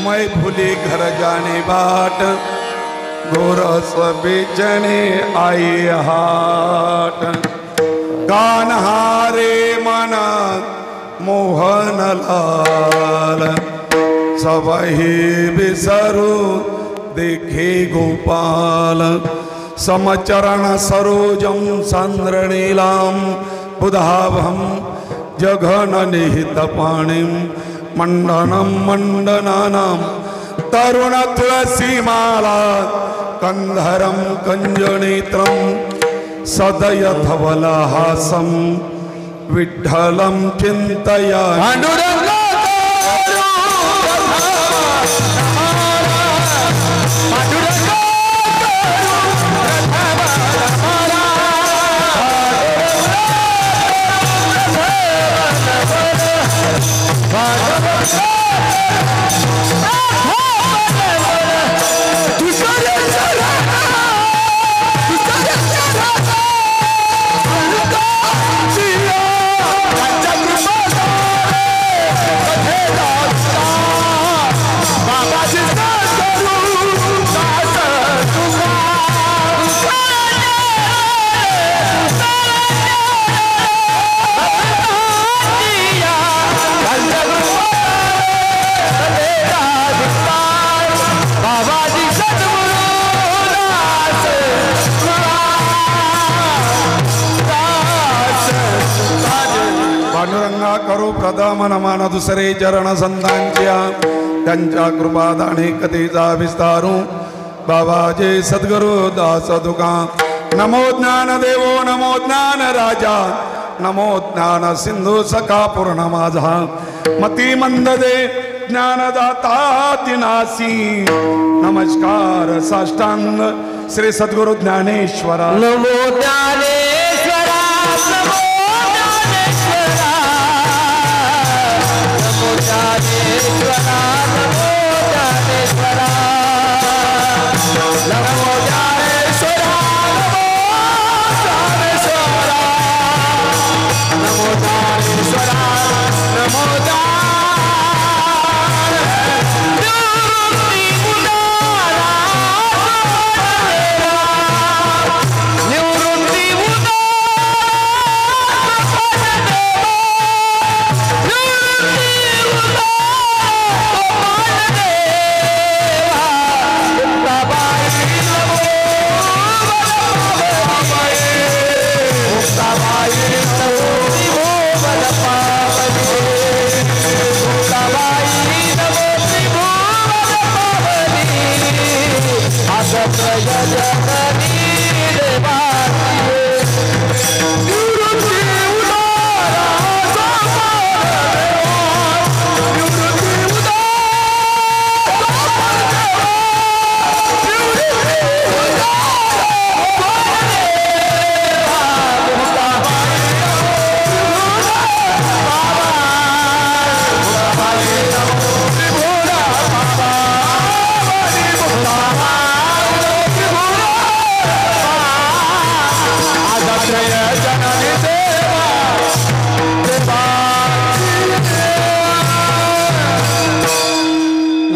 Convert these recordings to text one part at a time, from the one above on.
मैं भूली घर जाने बाट गोरस बेचने आई हाट कान्हारे मन मोहन लाल सबही बिसरु देखे गोपाल समचरण सरोजम चंद्रनीलाम बुधाभम जघन निहित पाणिम मंडनम मंडनानाम तरुण तुलसीमाला कंधरम कंजनेत्रम सदयधवलहासम विठ्ठलं चिन्तयामि करो प्रथम नमन दुसरे चरण संतांच्या त्यांच्या कृपादाने कथेचा विस्तारू बाबाजे सद्गुरु दास तुका नमो ज्ञान देवो नमो ज्ञान राजा नमो ज्ञान सिंधू सखा पूर्ण माझा मती मंद दे ज्ञानदाता दिनासी नमस्कार साष्टांग श्री सद्गुरु ज्ञानेश्वरा नमो ज्ञानेश्वरा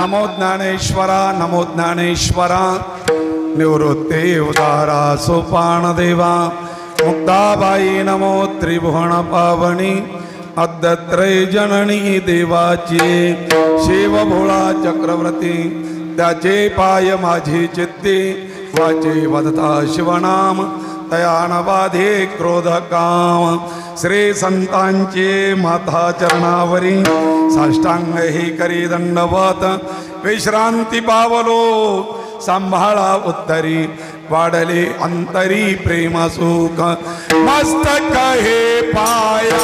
नमो ज्ञानेश्वरा नमो ज्ञानेश्वरा निवृत्ते उदारा सोपान देवा मुक्ताबाई नमो त्रिभुवन पावनी अद्यत्रय जननी देवाची शिव भोळा चक्रवर्ती त्याचे पाय माझी चित्ती वाचे वदता शिवनाम तयान बाधे क्रोध काम श्री संतांचे माथा चरणावरी साष्टांग ही करी दंडवत विश्रांती पावलो सांभाळा उत्तरी वाढले अंतरी प्रेम सुख मस्तक हे पाया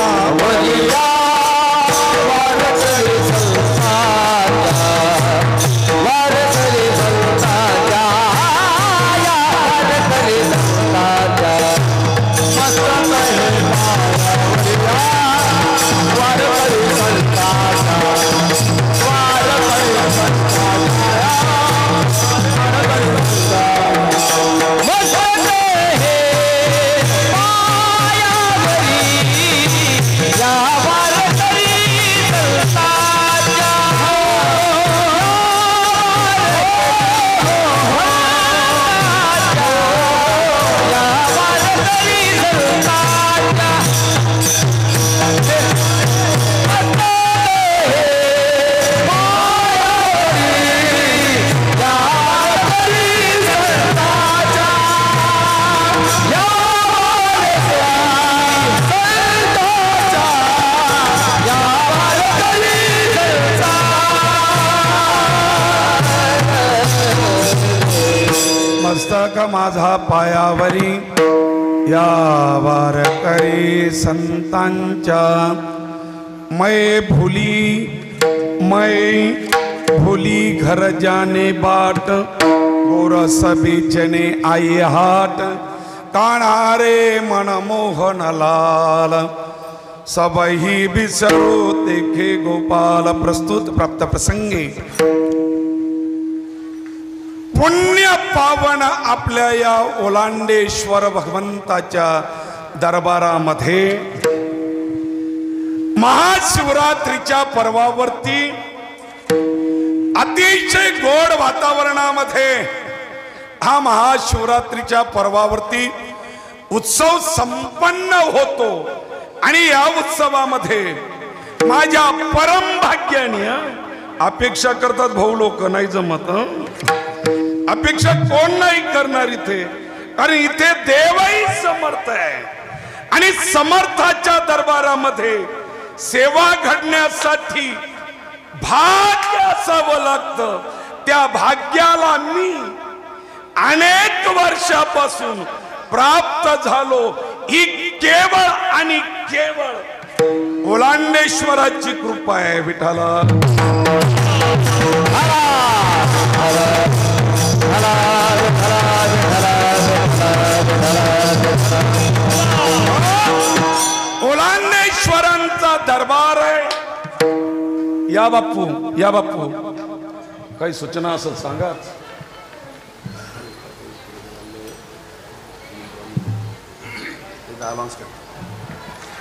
माझा पायावरी या वारकरी संतांच्या मै भूली घर जाने बाट गोरस बीचने आई हाट काणारे मनमोहन लाल सबही बिसरो देखे गोपाल. प्रस्तुत प्राप्त प्रसंगी पुण्य पावन आपल्या या ओलांडेश्वर भगवंताच्या दरबारामध्ये महाशिवरात्रीच्या पर्वावरती अतिशय गोड वातावरणामध्ये हा महाशिवरात्रीच्या पर्वावरती उत्सव संपन्न होतो. आणि या उत्सवामध्ये माझ्या परम भाग्याने अपेक्षा करतात भाऊ लोक, नाही जमत. अपेक्षा कोण नाही करणार इथे, कारण इथे देवही समर्थ आहे आणि समर्थाच्या दरबारामध्ये सेवा घडण्यासाठी भाग्य असावं लागतं. त्या भाग्याला मी अनेक वर्षापासून प्राप्त झालो. ही केवळ आणि केवळ ओलांडेश्वराची कृपा आहे. विठाला ओलांडेश्वरांचा दरबार आहे. या बापू, या बापू, काही सूचना असेल सांगा.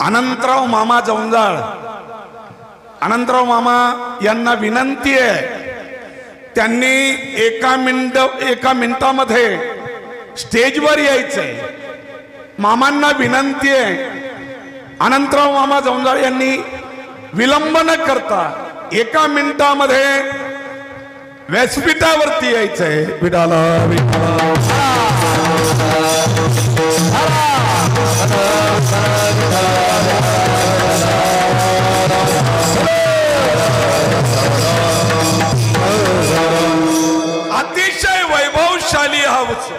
अनंतराव मामा जवंजाळ, अनंतराव मामा यांना विनंती आहे, त्यांनी एका मिनिटामध्ये स्टेजवर यायचंय. मामांना विनंती आहे, अनंतराव मामा जवंजाळ यांनी विलंब न करता 1 मिनिटामध्ये व्यासपीठावरती यायचंय. विडाला अतिशय वैभवशाली हा उत्सव.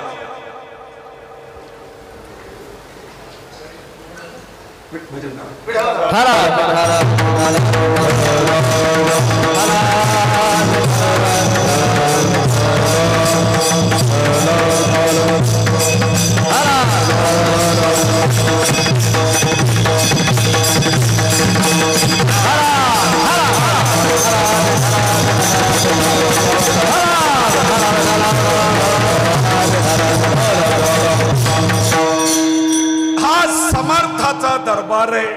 हा समर्थाचा दरबार आहे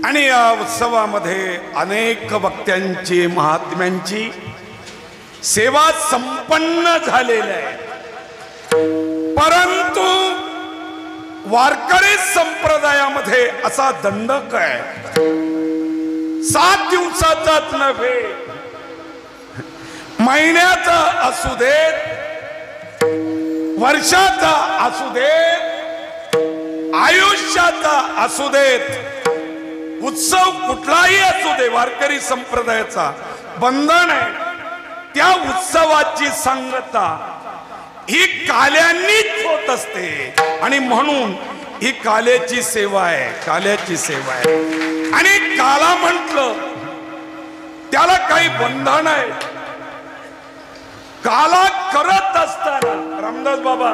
आणि या उत्सवामध्ये अनेक वक्त्यांची, महात्म्यांची सेवा संपन्न झालेल्या आहे. परंतु वारकरी संप्रदायामध्ये असा दंडक आहे, 7 दिवसाचाच नव्हे, महिन्याचा असू देत, वर्षाचा असू देत, आयुष्याचा असू देत, उत्सव कुठलाही असू दे, वारकरी संप्रदायाचा बंधन आहे. त्या उत्सवाची सांगता ही काल्यांनीच होत असते आणि म्हणून ही काल्याची सेवा आहे. काल्याची सेवा आहे आणि काला म्हटलं त्याला काही बंधन आहे. काला करत असताना रामदास बाबा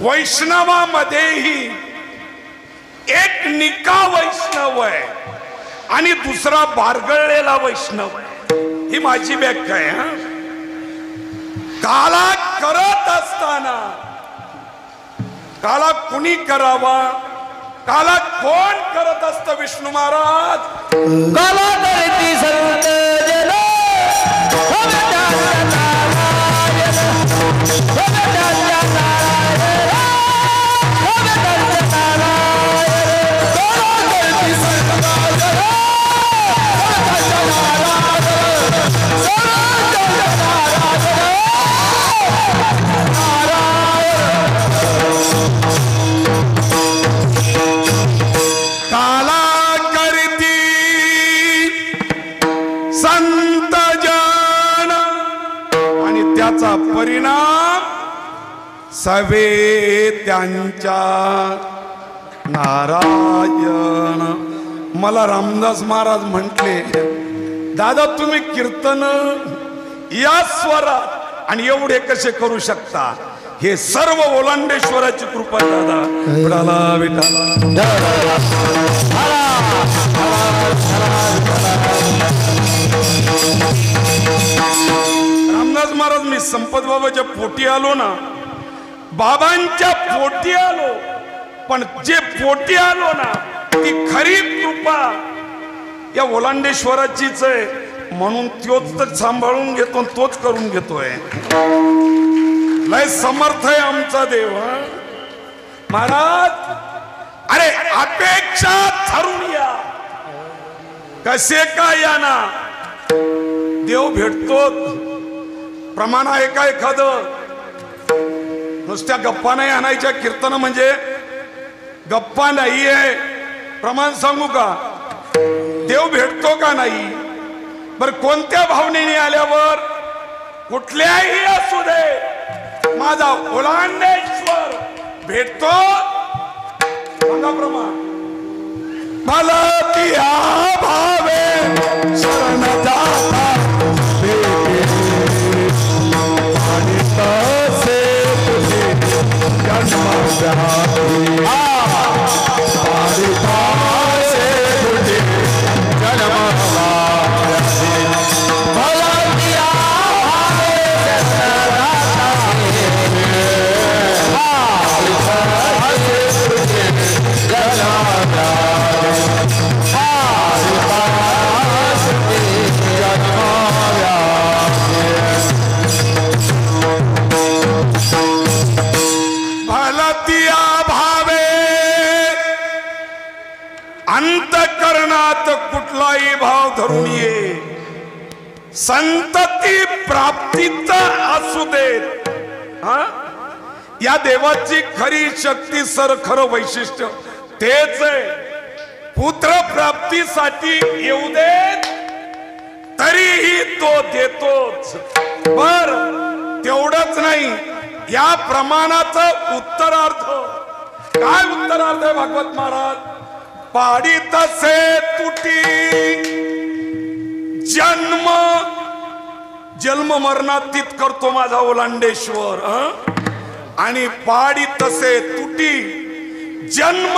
वैष्णवामध्येही एक निका वैष्णव आहे आणि दुसरा बारगळलेला वैष्णव आहे. ही माझी व्याख्या आहे. काला करत असताना काला कुणी करावा, काला कोण करत असत? विष्णू महाराज. काला करती संत जन संत जन सवे त्यांच्या नारायण. मला रामदास महाराज म्हटले, दादा तुम्ही कीर्तन या स्वरात आणि एवढे कसे करू शकता? हे सर्व ओलांडेश्वराची कृपा दादा. विठाला विठाला. रामदास महाराज, मी संपत बाबाच्या पोटी आलो ना, बाबांच्या पोटी आलो, पण जे पोटी आलो ना ती खरी कृपा या ओलांडेश्वराचीच आहे. म्हणून तोच तर सांभाळून घेतो, तोच करून घेतोय. लय समर्थ आहे आमचा देव. महाराज, अरे अपेक्षा ठरून या, कसे काय या ना, देव भेटतो. प्रमाण आहे का एखादं? नुसत्या गप्पा नाही आणायच्या. कीर्तन म्हणजे गप्पा नाही आहे. प्रमाण सांगू का? देव भेटतो का नाही? बर कोणत्या भावनेने आल्यावर? कुठल्याही असू दे, माझा ओलांडेश्वर भेटतो. सांगा प्रमाण. मला तिया भावे शरण जाता अंतकरणात कुठलाही भाव धरून ये. संतती प्राप्तीचा असू देत. या देवाची खरी शक्ती सर खरं वैशिष्ट्य तेच आहे. पुत्र प्राप्तीसाठी येऊ देत तरीही तो देतोच. बर तेवढंच नाही, या प्रमाणाचं उत्तरार्थ काय? उत्तरार्थ आहे भागवत महाराज. पाडी तसे तुटी जन्म जन्म मरणातीत करतो माझा ओलांडेश्वर. आणि पाडी तसे तुटी जन्म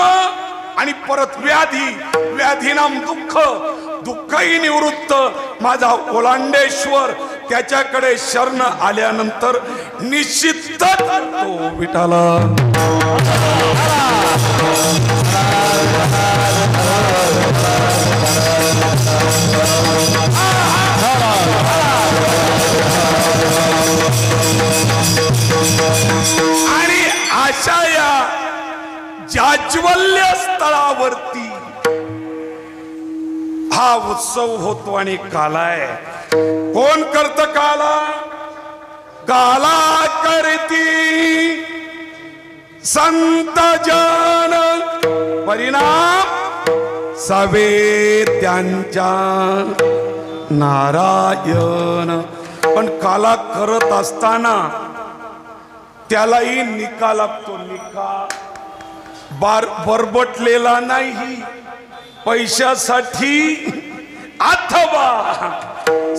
आणि परत व्याधी, व्याधीनाम दुःख, दुःखही निवृत्त माझा ओलांडेश्वर. त्याच्याकडे शरण आल्यानंतर निश्चित करतो. विठाला आणि अशा या जाज्वल्य स्थळावरती हा उत्सव होतो. आणि कालाय कोण करत? काला काला करती संत जन. परिणाम सवे त्यांच्या नारायण. पण काला करत असताना त्यालाही निका लागतो. निका बरबटलेला नाही पैशासाठी अथवा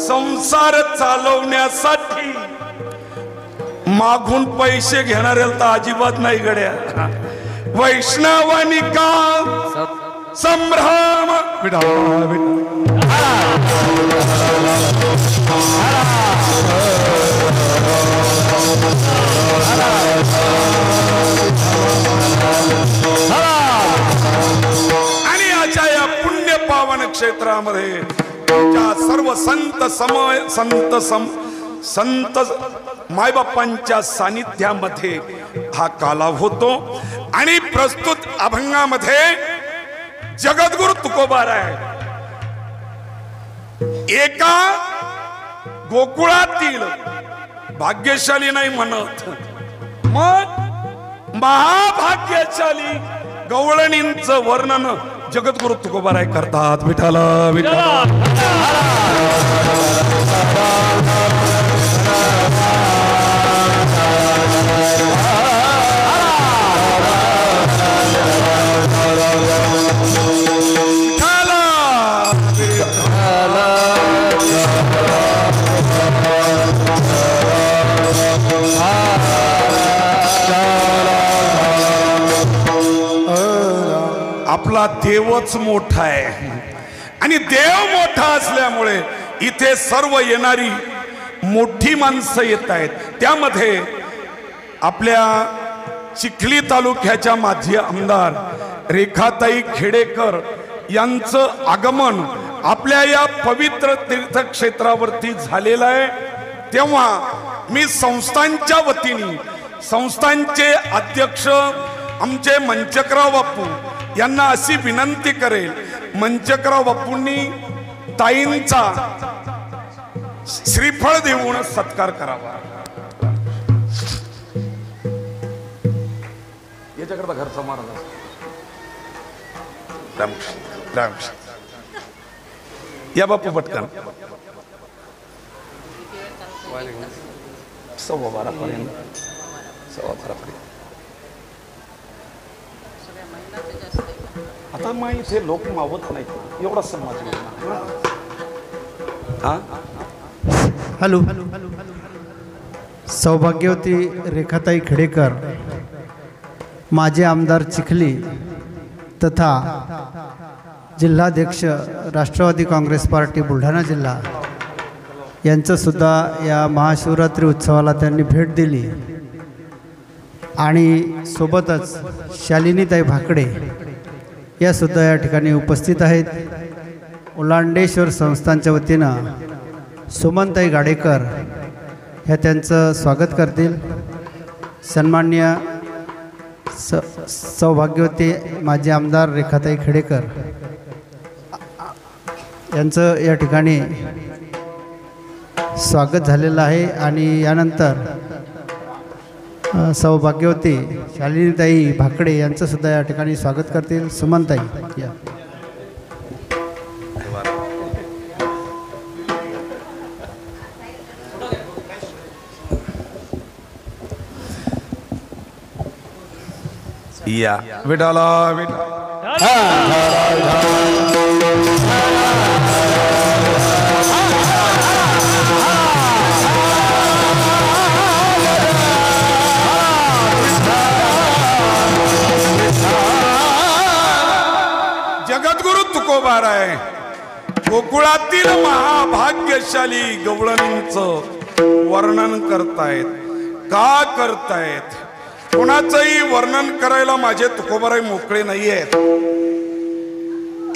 संसार चालवण्यासाठी. मागून पैसे घेणाऱ्याला तर अजिबात नाही गड्या. वैष्णवानिका संभ्रम. आणि अशा या पुण्य पावन क्षेत्रामध्ये सर्व संत मायबापांच्या सानिध्यामध्ये हा काला होतो. आणि प्रस्तुत अभंगामध्ये जगद्गुरु तुकोबार आहे. एका गोकुळातील भाग्यशाली नाही म्हणत, मग महाभाग्यशाली गवळणींचं वर्णन जगद्गुरु तुकोबाराय करतात. विठाला विठाला. आपला देवच मोठा आहे आणि देव मोठा असल्यामुळे इथे सर्व येणारी मोठी माणसं येत आहेत. त्यामध्ये आपल्या चिखली तालुक्याच्या माजी आमदार रेखाताई खेडेकर यांचं आगमन आपल्या या पवित्र तीर्थक्षेत्रावरती झालेलं आहे. तेव्हा मी संस्थांच्या वतीने संस्थांचे अध्यक्ष आमचे मंचकराव बापू यांना अशी विनंती करेल, मंचकराव बापूंनी ताईंचा श्रीफळ देऊन सत्कार करावा. याच्याकरता घरचा महाराज रामकृष्ण रामकृष्ण या बापू पटकन 12:15 आता मग इथे लोक मावत नाही एवढा समाज. हा हॅलो, सौभाग्यवती रेखाताई खेडेकर माजी आमदार चिखली तथा जिल्हाध्यक्ष राष्ट्रवादी काँग्रेस पार्टी बुलढाणा जिल्हा यांचंसुद्धा या महाशिवरात्री उत्सवाला त्यांनी भेट दिली आणि सोबतच शालिनीताई भाकडे यासुद्धा या ठिकाणी उपस्थित आहेत. ओलांडेश्वर संस्थांच्या वतीनं सुमनताई गाडेकर ह्या त्यांचं स्वागत करतील. सन्माननीय सौभाग्यवती माजी आमदार रेखाताई खेडेकर यांचं या ठिकाणी स्वागत झालेलं आहे आणि यानंतर सौभाग्यवती शालिनीताई भाकडे यांचंसुद्धा या ठिकाणी स्वागत करतील. सुमनताई या. या विठाला विठाला जगद्गुरु तुकोबाराय गोकुळातील महाभाग्यशाली गवळणींचं वर्णन करतायत. का करतायत? कोणाचंही वर्णन करायला माझे तुकोबाराय मोकळे नाही आहेत.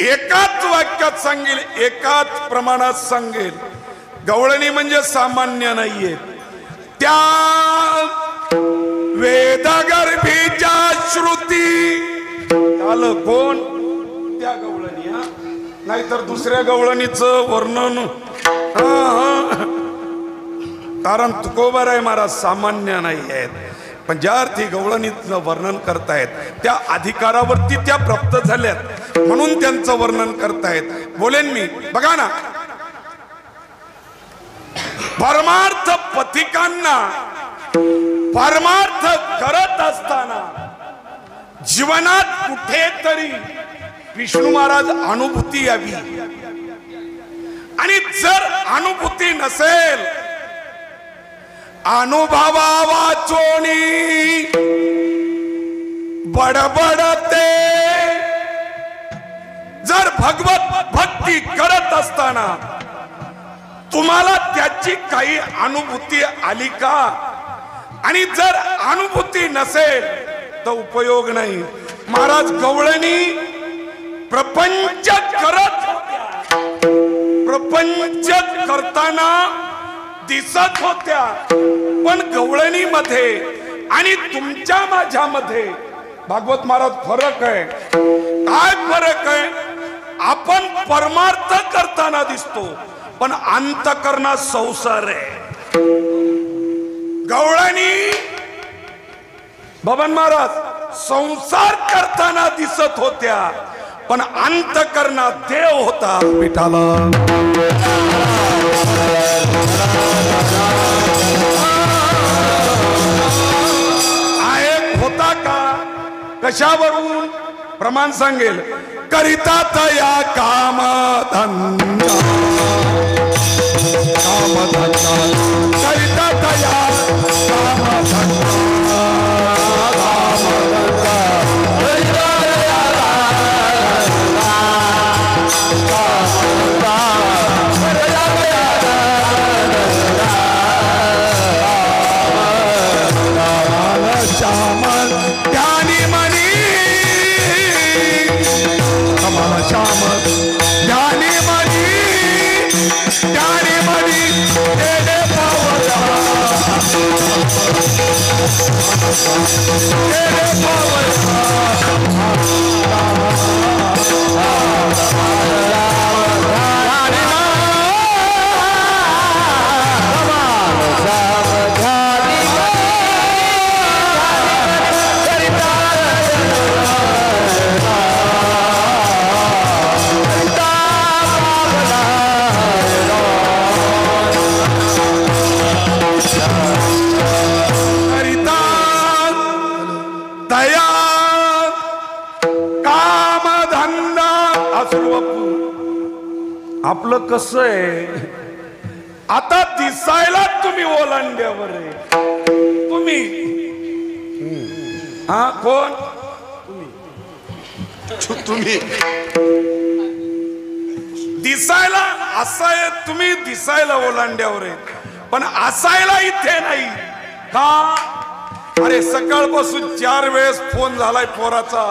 एकाच वाक्यात सांगेल, एकाच प्रमाणात सांगेल. गवळणी म्हणजे सामान्य नाहीयेत. त्या वेदगर्भीच्या श्रुती आलं कोण? त्या गवळणी. नाहीतर दुसऱ्या गवळणीचं वर्णन. कारण तुकोबाराय महाराज सामान्य नाही आहेत, पण ज्या अर्थी गवळणीचं वर्णन करतायत त्या अधिकारावरती त्या प्राप्त झाल्यात म्हणून त्यांचं वर्णन करतायत. बोलेन मी. बघा ना, परमार्थ पथिकांना परमार्थ करत असताना जीवनात कुठेतरी विष्णू महाराज अनुभूती यावी, आणि जर अनुभूती नसेल, अनुभवा वाचोनी बडबडते, जर भगवत भक्ती करत असताना तुम्हाला त्याची काही अनुभूती आली का? आणि जर अनुभूती नसेल तर उपयोग नाही. महाराज गवळणी प्रपंच करत, प्रपंच करताना दिसत होत्या, पण गवळणीमध्ये आणि तुमच्या माझ्यामध्ये भागवत महाराज फरक आहे. काय फरक आहे? आपण परमार्थ करताना दिसतो, पण अंतकरणात संसार आहे. गवळणी बबन महाराज संसार करताना दिसत होत्या, पण अंतकरणात देव होता. विठाला एक होता का? कशावरून? प्रमाण सांगेल. करिता तया काम धंदा, काम धंदा करिता तया काम धंदा, काम धंदा दया काम धंदा असू बापू आपलं कसं आहे आता दिसायला तुम्ही ओलांड्यावर आहे तुम्ही हा कोण तुम्ही दिसायला असं आहे तुम्ही दिसायला ओलांड्यावर आहे पण असायला इथे नाही का अरे सकाळपासून 4 वेळेस फोन झालाय पोराचा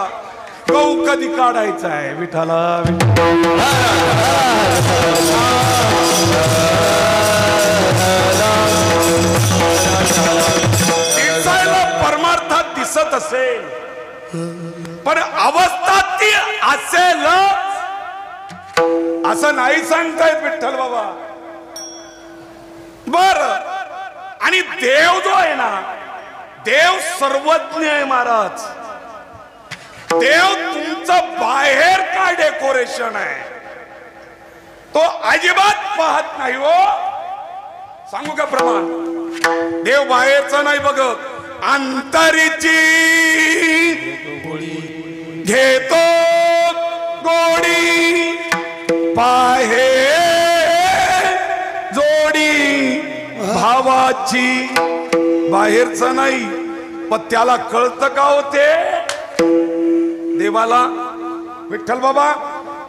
गहू कधी काढायचा आहे विठाला दिसायला परमार्थात दिसत असेल पण अवस्था ती असेल असं नाही सांगतायत विठ्ठल बाबा बर आणि देव जो आहे ना देव सर्वज्ञ आहे महाराज देव तुमचं बाहेर काय डेकोरेशन आहे तो अजिबात पाहत नाही हो सांगू का प्रमाण देव बाहेरचं नाही बघत अंतरीची घेतो गोडी पाहे जोडी भावाची बाहेरचं नाही पण त्याला कळतं का होते देवाला विठ्ठल बाबा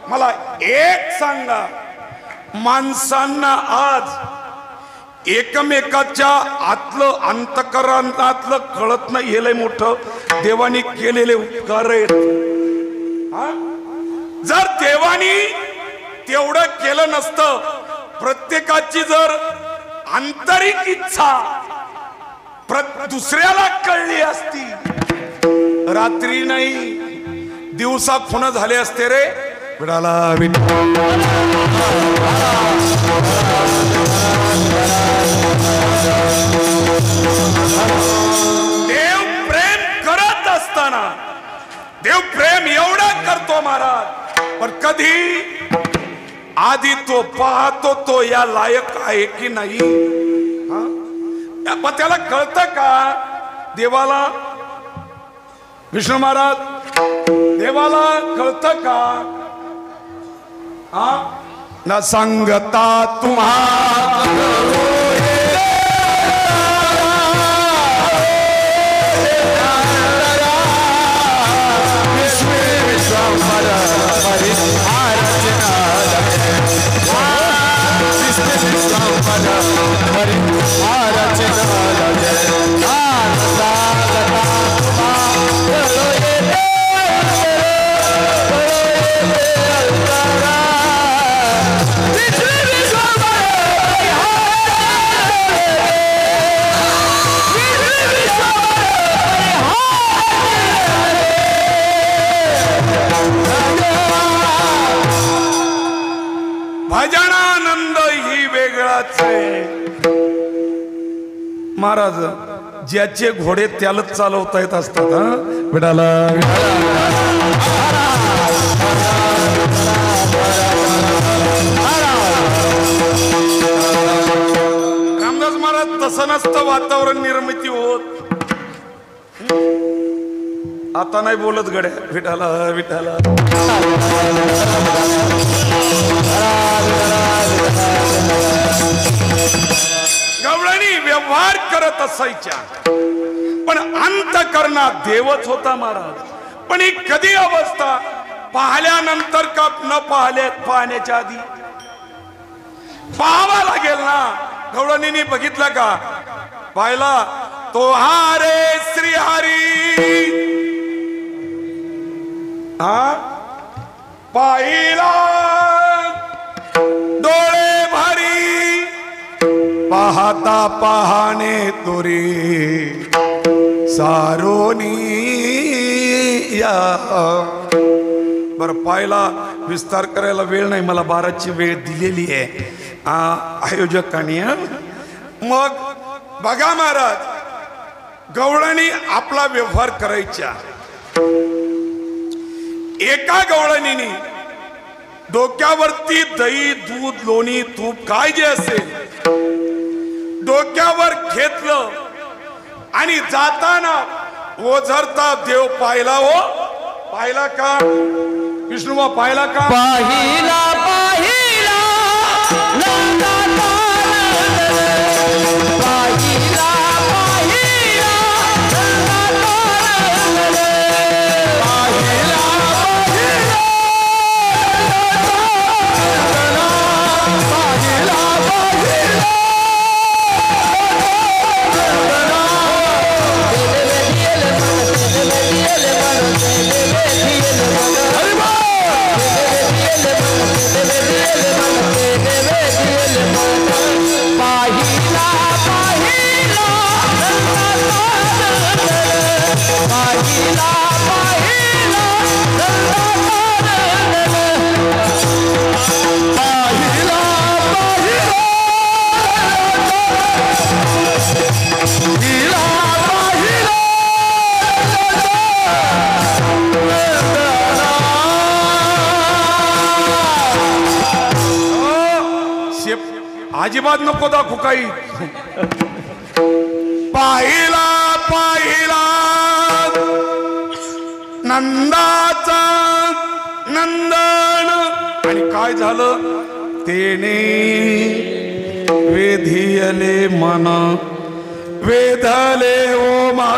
मला एक सांगा माणसांना आज एकमेकाच्या आतलं अंतकरणातलं कळत नाही हे लय मोठं देवानी केलेले उपकार आहेत जर देवानी तेवढं केलं नसतं प्रत्येकाची जर आंतरिक इच्छा दुसऱ्याला कळली असती रात्री नाही दिवसा खुन झाले असते रे विडाला देव प्रेम करत असताना देव प्रेम एवढा करतो महाराज पण कधी आधी तो पाहतो तो या लायक आहे की नाही पण त्याला कळतं का देवाला विष्णू महाराज देवाला कळतं का न सांगता तुम्हा भजनानंद ही वेगळाच आहे महाराज ज्याचे घोडे त्यालाच चालवता येत असतात हा विडाला रामदास महाराज तसं नसतं वातावरण निर्मिती होत आता नाही बोलत गड्या विठाला विठाला गवळणी व्यवहार करत असायच्या पण अंतकरणात देवच होता महाराज पण ही कधी अवस्था पाहिल्यानंतर का न पाहण्याच्या आधी पाहावा लागेल ना गवळणीने बघितलं का पाहिला तो हारे श्रीहरी पाहिला डोळे भरी पाहता पाहणे तोरी सारोनी या बर पाहिला विस्तार करायला वेळ नाही मला 12ची वेळ दिलेली आहे आयोजकांनी मग बघा महाराज गवळणी आपला व्यवहार करायच्या एका गवळणीने डोक्यावरती दही दूध लोणी तूप काय जे असेल डोक्यावर घेतलं आणि जाताना ओझरता देव पाहिला हो, पाहिला का विष्णुबा, पाहिला का? पाहिला पाहिला नंदाचा नंद, पाहिला पाहिला नंदाचा नंद, पाहिला पाहिला पाहिला पाहिला अजिबात नको दाखवू काही. पाहिला पाहिला नंदाचा नंदन, आणि काय झालं? तेने वेधियले मन वेधले ओ मा,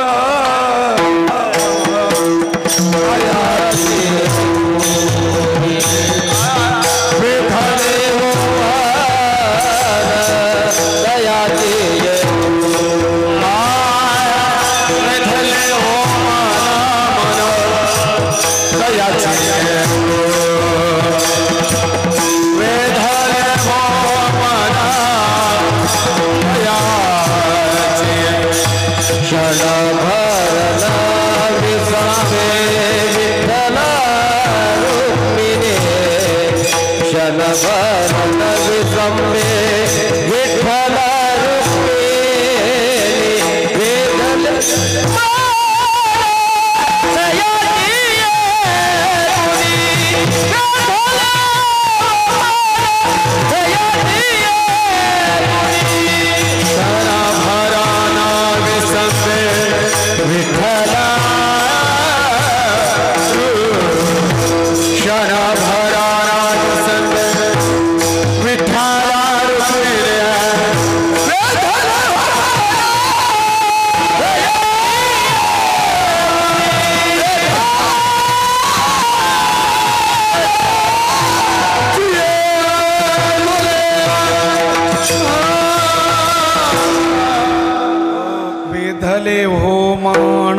वेधले हो मान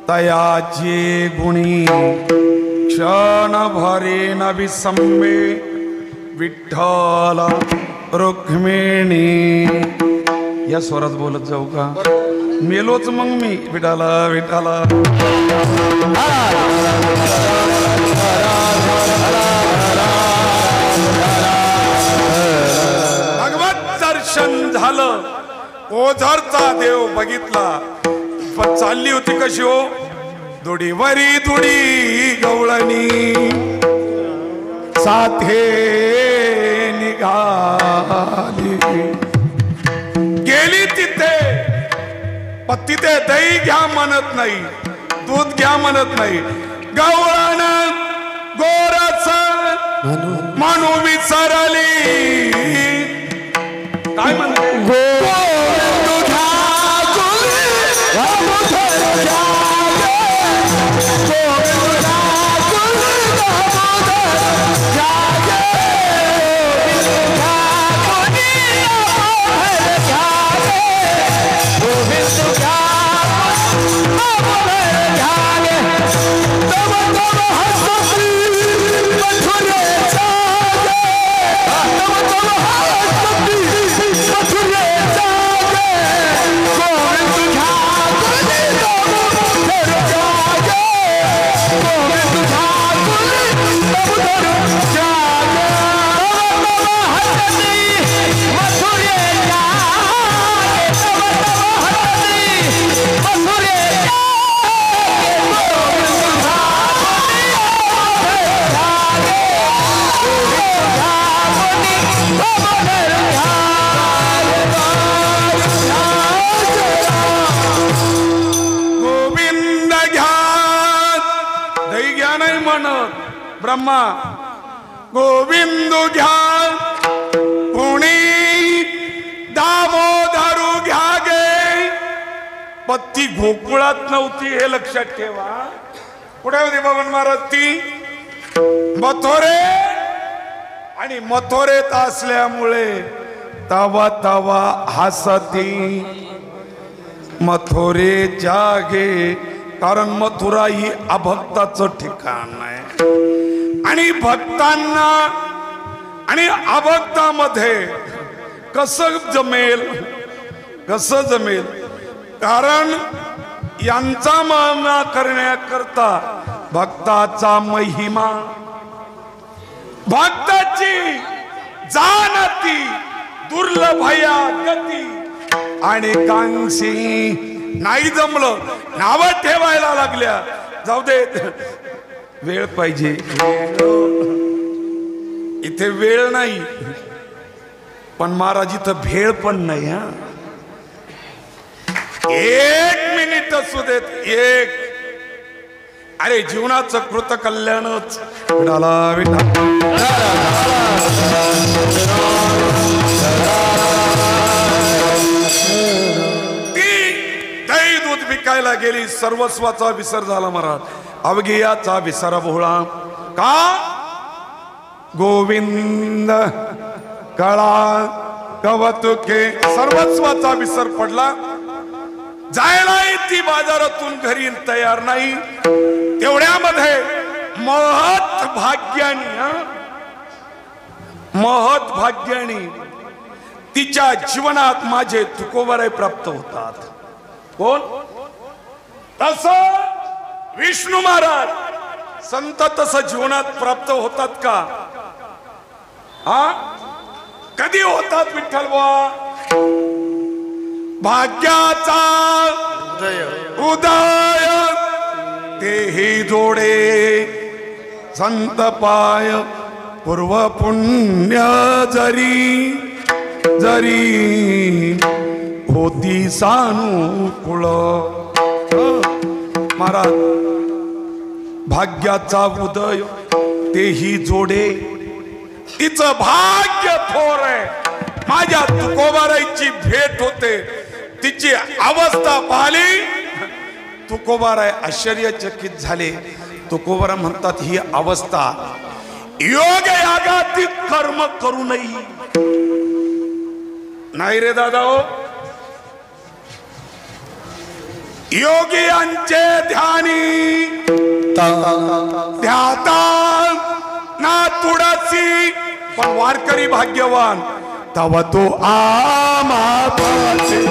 तयाचे गुणी, क्षण भरे न विसंबे विठ्ठल रुक्मिणी. या स्वरात बोलत जाऊ का? मेलोच मग मी. विठाला विठाला भगवत दर्शन झालं. ओझरचा देव बघितला, पण चालली होती कशी हो? दुडीवरी दुडी गवळणी साथे निघाली. गेली तिथे, पण तिथे दही घ्या म्हणत नाही, दूध घ्या म्हणत नाही. गवळण गोरस म्हणू विसरली. काय म्हणते? मथुरेचा म्हणत ब्रह्मा गोविंद घ्या पुणे दामोदरू घ्या गे. पत्ती गोकुळात नव्हती हे लक्षात ठेवा. कुठे होती बबन महाराज? ती मथुरे, आणि मथुरेत असल्यामुळे तवा तवा हसती मथुरे जागे. कारण मथुरा ही अभक्ताचं ठिकाण आहे, आणि भक्तांना आणि अभक्तामध्ये कसं जमेल, कसं जमेल? कारण यांचा महिमा करण्याकरता भक्ताचा महिमा, भक्ताची जाणती दुर्लभया गती, आणि कांशी नाही जमलं नाव ठेवायला लागल्या. जाऊ दे, वेळ पाहिजे. इथे वेळ नाही, पण महाराज इथं भेळ पण नाही. हा, एक मिनिट असू देत, एक. अरे जीवनाचं कृत कल्याणच विठाला दूध विकायला गेली, सर्वस्वाचा विसर झाला महाराज. अवघियाचा विसर भोळा का? गोविंद कळा कवतुके सर्वस्वाचा विसर पडला. जायलाही ती बाजारातून घरी तयार नाही. तेवढ्यामध्ये महत भाग्यानी तिच्या जीवनात माझे तुकोबराय प्राप्त होतात. कोण? तस विष्णू महाराज संत तसं जीवनात प्राप्त होतात का? हा, कधी होतात विठ्ठल बुवा? भाग्याचा उदय तेही जोडे संत पाय पूर्व पुण्य जरी जरी होती सानुकूळ. महाराज भाग्याचा उदय तेही जोडे, तिचं भाग्य थोर आहे. माझ्या तुकोबाराईची भेट होते, तिची अवस्था पाहिली. तुकोबाराय आश्चर्यचकित झाले. तुकोबारा म्हणतात ही अवस्था योग यागातील कर्म करू नये. नाही रे दादा हो, योगियांचे ध्यानी ध्याता ना तुळसी, पण वारकरी भाग्यवान तव तो आमापाचे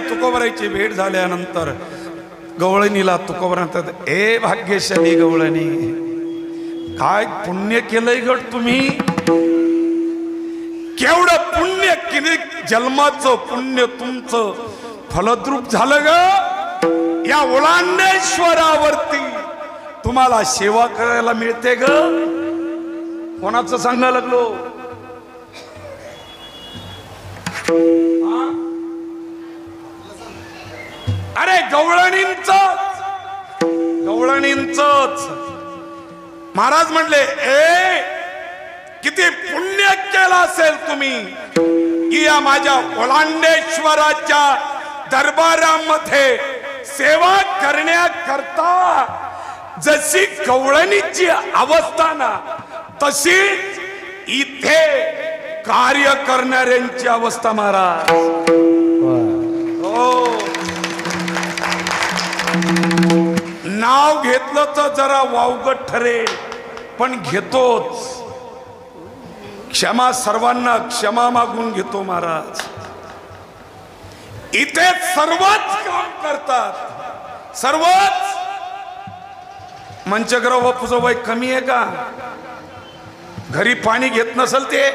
तुकोबराईची भेट झाल्यानंतर गवळणीला तुकोबरा म्हणतात, ए भाग्यशाली गवळणी, काय पुण्य केलंय गड तुम्ही? केवढं पुण्य केले, जन्माचं पुण्य तुमचं फलद्रूप झालं ग. या ओलांडेश्वरावरती तुम्हाला सेवा करायला मिळते ग. कोणाचं सांगायला लागलो? अरे गवळणींच महाराज म्हणले, ए किती पुण्य केलं असेल तुम्ही की या माझ्या ओलांडेश्वराच्या दरबारामध्ये सेवा करण्याकरता जशी गवळणीची अवस्था ना, तशी इथे कार्य करणाऱ्यांची अवस्था महाराज. हो, नाव घेतलं तर जरा वावगट ठरेल, पण घेतोच. क्षमा सर्वांना क्षमा मागून घेतो महाराज. इथे सर्वच काम करतात, सर्वच. मंचग्रह बापूचं वय कमी आहे का? घरी पाणी घेत नसेल ते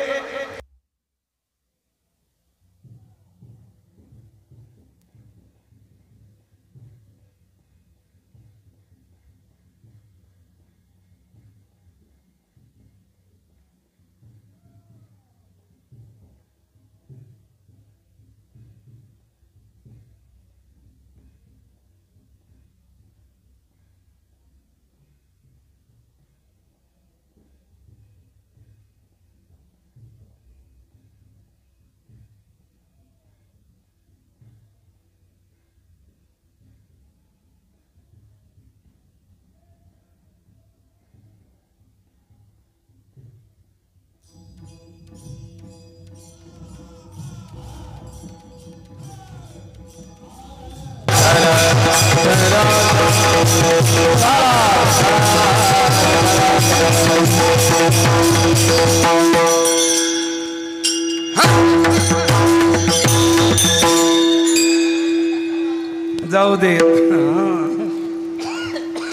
जाऊ दे.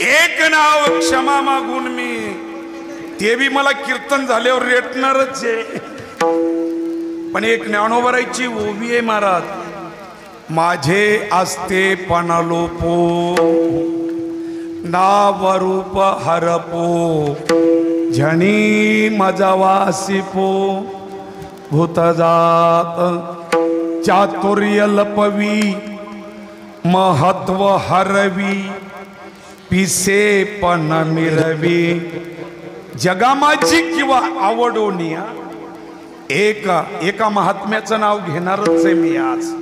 एक नाव क्षमा मागून मी ते बी मला कीर्तन झाल्यावर रेटणारच आहे. पण एक ज्ञानोबरायची ओवी आहे महाराज. माझे असते पणालोपो नावरूप हरपो झणी मजा वासिपो भूतजात चातुर्य लपवी महत्व हरवी पिसे पण मिरवी जगामाची किंवा आवडोनिया. एका महात्म्याचं नाव घेणारच आहे मी आज.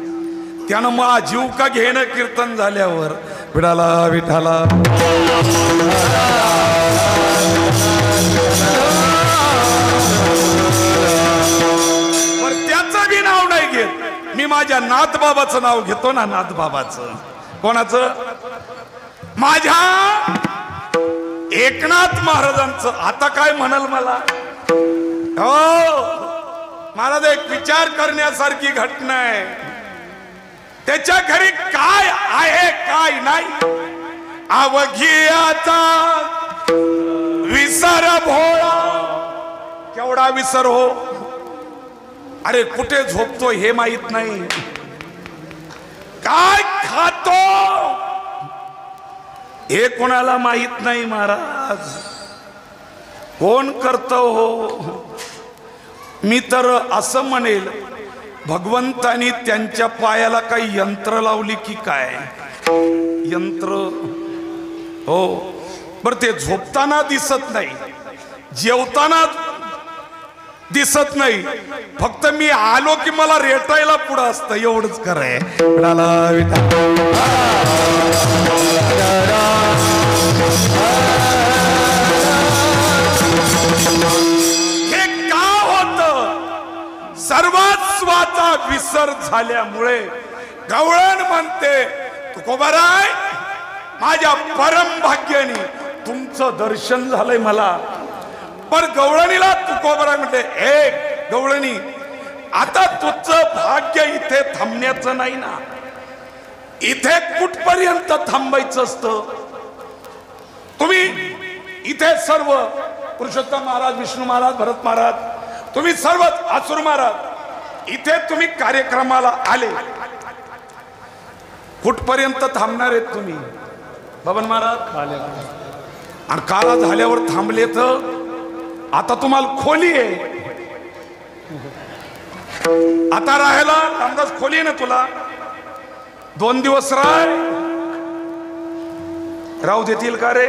त्यानं मग जीव का घेणं कीर्तन झाल्यावर विठाला विठाला त्याचं बी नाव नाही घेत मी. माझ्या नाथबाबाचं नाव घेतो ना. नाथबाबाचं. कोणाचं? माझ्या एकनाथ महाराजांचं. आता काय म्हणाल मला? हो महाराज, एक विचार करण्यासारखी घटना आहे. त्याच्या घरी काय आहे काय नाही अवघियाचा विसर भोळा. केवढा विसर हो. अरे कुठे झोपतो हे माहित नाही. काय खातो हे कोणाला माहित नाही महाराज. कोण करत हो. मी तर असं म्हणेल भगवंतानी त्यांच्या पायाला काही यंत्र लावली की काय. यंत्र हो. बरं ते झोपताना दिसत नाही, जेवताना दिसत नाही. फक्त मी आलो की मला रेटायला पुढं असतं एवढंच कराय. हे का होत? सर्वस्वाचा विसर झाल्यामुळे. गवळण म्हणते तुकोबाराय माझ्या परम भाग्याने तुमचं दर्शन झालंय मला. पण गवळणीला तुकोबाराय म्हणते ए गवळणी, आता तुझं भाग्य इथे थांबण्याचं नाही ना. इथे कुठपर्यंत थांबायचं असतं? तुम्ही इथे सर्व पुरुषोत्तम महाराज, विष्णू महाराज, भरत महाराज, तुम्ही सर्व आसुर महाराज इथे तुम्ही कार्यक्रमाला आले. कुठपर्यंत थांबणार आहेत तुम्ही? बबन महाराज आणि काला झाल्यावर थांबले तर आता तुम्हाला खोली आहे. आता राहायला रामदास खोली आहे ना तुला. 2 दिवस राहू देतील का रे?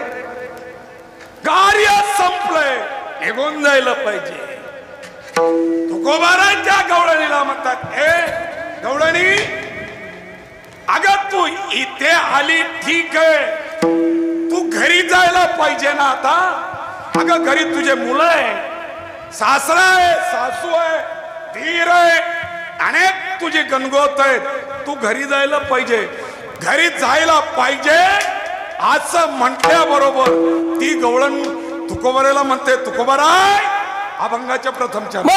कार्य संपलंय, निघून जायला पाहिजे. तुकोबाराच्या गवळणीला म्हणतात ए गवळणी, अगं तू इथे आली ठीक आहे, तू घरी जायला पाहिजे ना आता. अगं घरी तुझे मुलं आहे, सासरा आहे, सासू आहे, धीर आहे, अनेक तुझे गणगोत आहेत. तू घरी जायला पाहिजे. घरी जायला पाहिजे असं म्हटल्याबरोबर ती गवळण तुकोबाराला म्हणते तुकोबाराय अभंगाच्या प्रथम चरण.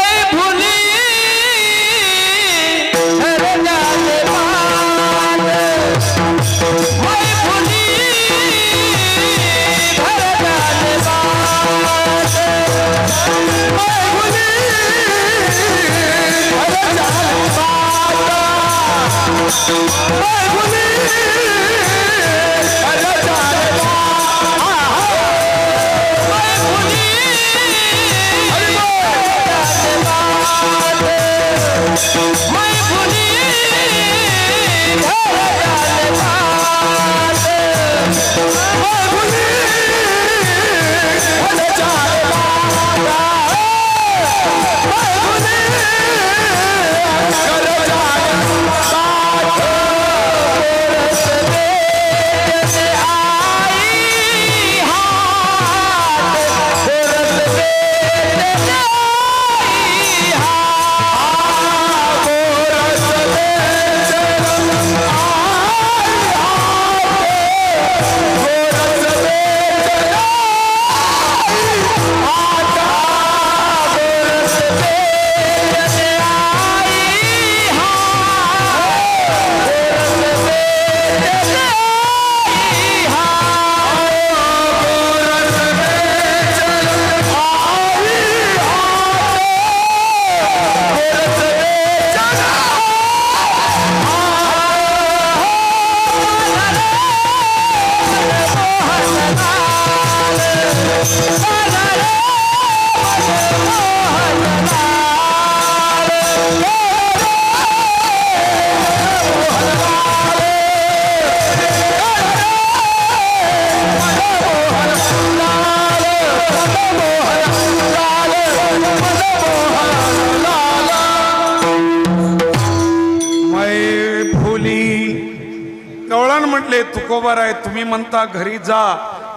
म्हटले तुकोबाराय तुम्ही म्हणता घरी जा,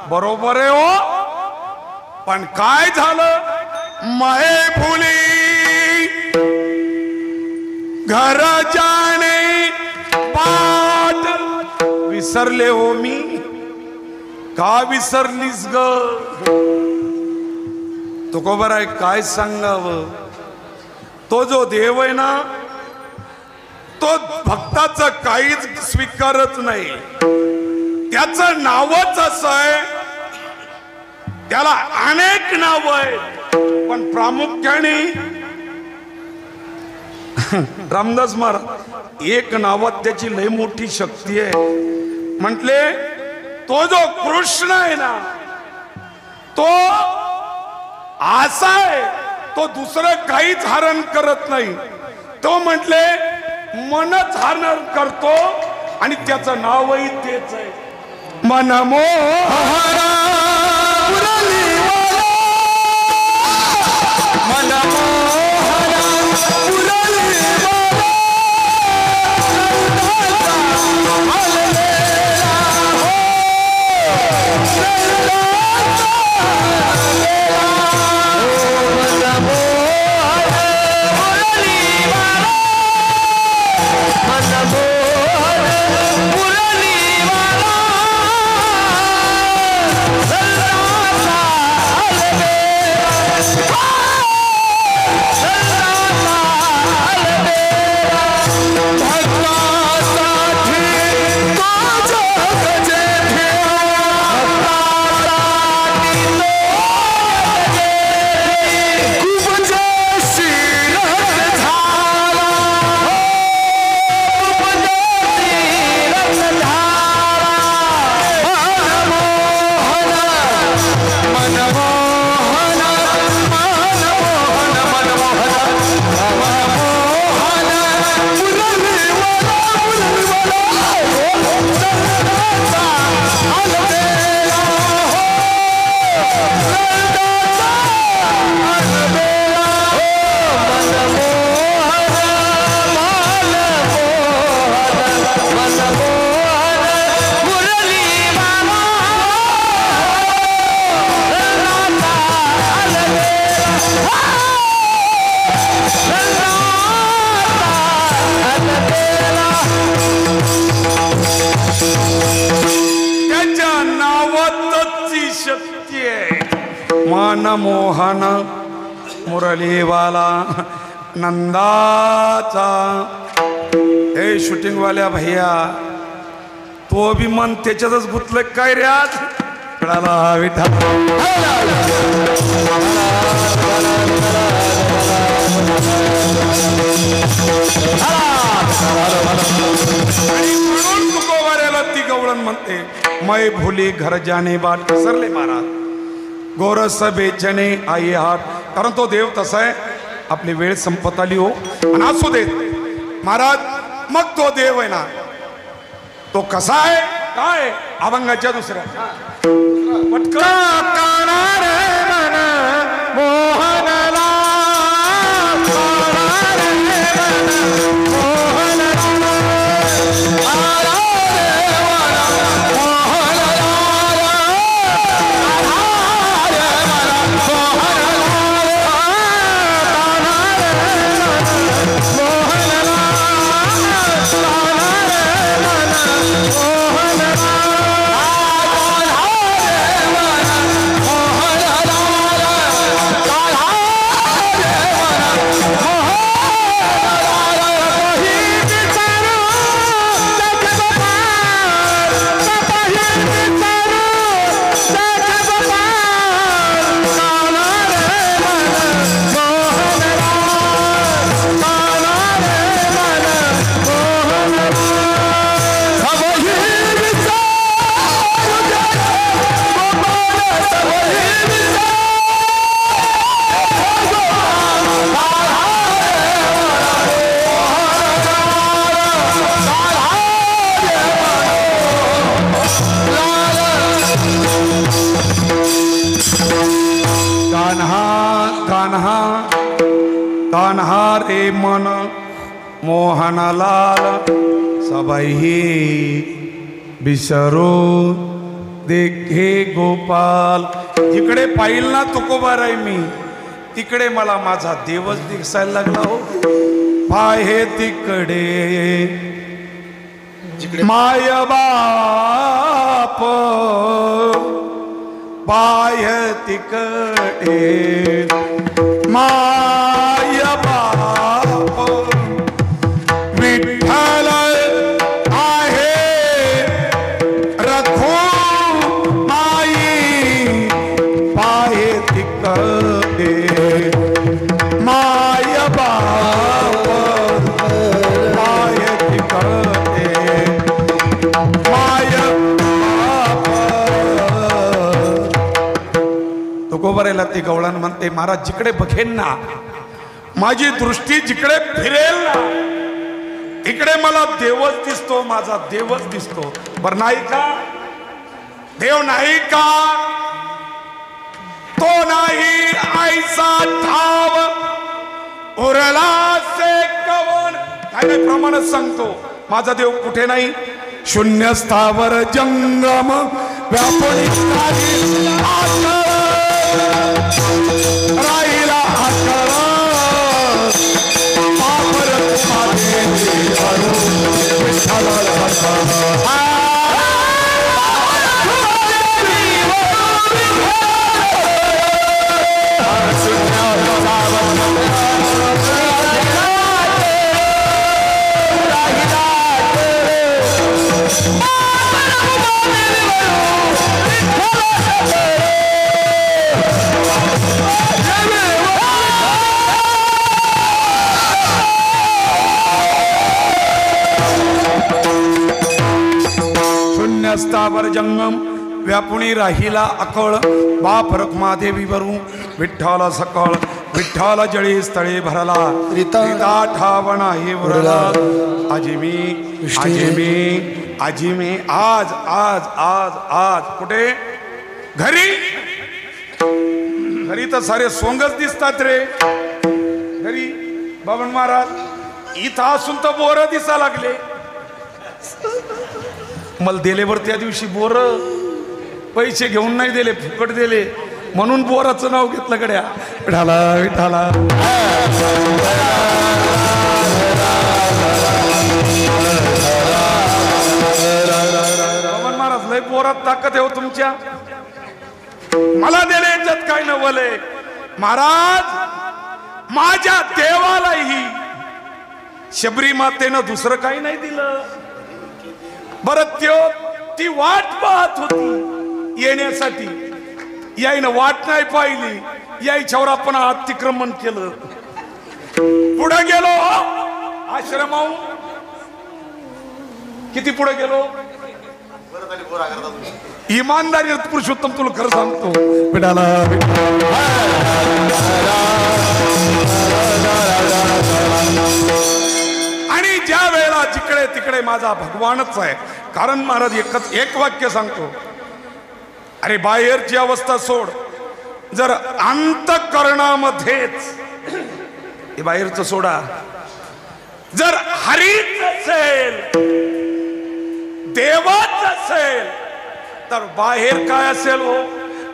बरोबर आहे हो, पण काय झालं महे फुली घर जाणे बाट विसरले हो मी, का विसरलीस ग तुकोबाराय काय सांगावं, तो जो देव आहे ना तो भक्ताचं काहीच स्वीकारत नाही, त्याचं नावच असं आहे, त्याला अनेक नाव आहेत पण प्रामुख्याने रामदास महाराज एक नावात त्याची लय मोठी शक्ती आहे. म्हटले तो जो कृष्ण आहे ना तो असा आहे, तो दुसरं काहीच हरण करत नाही, तो म्हटले मनच हरण करतो आणि त्याचं नावही तेच आहे मनमोहरा मोहन मुरलीवाला नंदाचा. हे शूटिंग वाल्या भैया तो भी मन त्याच्यातच गुतलं काय रे आज कळाला विठ्ठल. आणि म्हणून तुकोबाऱ्याला ती गवळण म्हणते मै भुली घर जाणे बाट विसरले महाराज गोरस बेचणे आई हात. कारण तो देव तसा आहे, आपली वेळ संपत आली हो आणि असू देत महाराज. मग तो देव आहे ना तो कसा आहे काय अभंगाच्या दुसऱ्या पटका मोहनला कान्हा रे मन मोहनलाल सबही बिसरो देखे गोपाल. जिकडे पाहिल ना तुकोबाराय मी तिकडे मला माझा देवच दिसायला लागला हो. पाहे तिकडे माय बाप पाहे तिकडे माय बाप विठ्ठल आहे रखो माई पाहे तिकडे माय बाप पाहे तिकडे माय बाप. तुकोबारायला ती गवळण म्हणते महाराज जिकडे बघेन ना माझी दृष्टी जिकडे फिरेल ना तिकडे मला देवच दिसतो. माझा देवच दिसतो. बर नाही का देव नाही का तो नाही ऐसा ठाव उरला से कवन. काय प्रमाणच सांगतो माझा देव कुठे नाही. शून्य स्थावर जंगम व्यापणी राहिला आकळ स्थावर जंगम व्यापुणी राहिला अकळ बाप रखमादेवी वरू विठ्ठल सकळ विठ्ठल जळी स्थळे भरला रिता ठावणा हे वरला. आजी मी आज आज आज आज कुठे घरी घरी तर सारे सोंगच दिसतात रे. घरी बाबन महाराज इथं असून तर बोर दिसा लागले. मला दिलेवर त्या दिवशी बोर पैसे घेऊन नाही दिले फुकट दिले म्हणून बोराचं नाव घेतलं गड्या. विठाला विठाला बाबन महाराज लय बोरात ताकद आहे हो तुमच्या. मला दिले याच्यात काय नवले महाराज. माझ्या देवालाही शबरी मातेनं दुसरं काही नाही दिलं. बरं ती वाट पाहत होती येण्यासाठी. याईनं वाट नाही पाहिली याईच्यावर आपण अतिक्रमण केलं. पुढे गेलो आश्रमाहून किती पुढे गेलो. इमानदारी पुरुषोत्तम तुला खरं सांगतो विठाला आणि ज्या वेळेला जिकडे तिकडे माझा भगवानच आहे. कारण महाराज एक वाक्य सांगतो. अरे बाहेरची अवस्था सोड जर अंतःकरणामध्येच हे बाहेरचं सोडा जर हरीच असेल देवच असेल तर बाहेर काय असेल हो.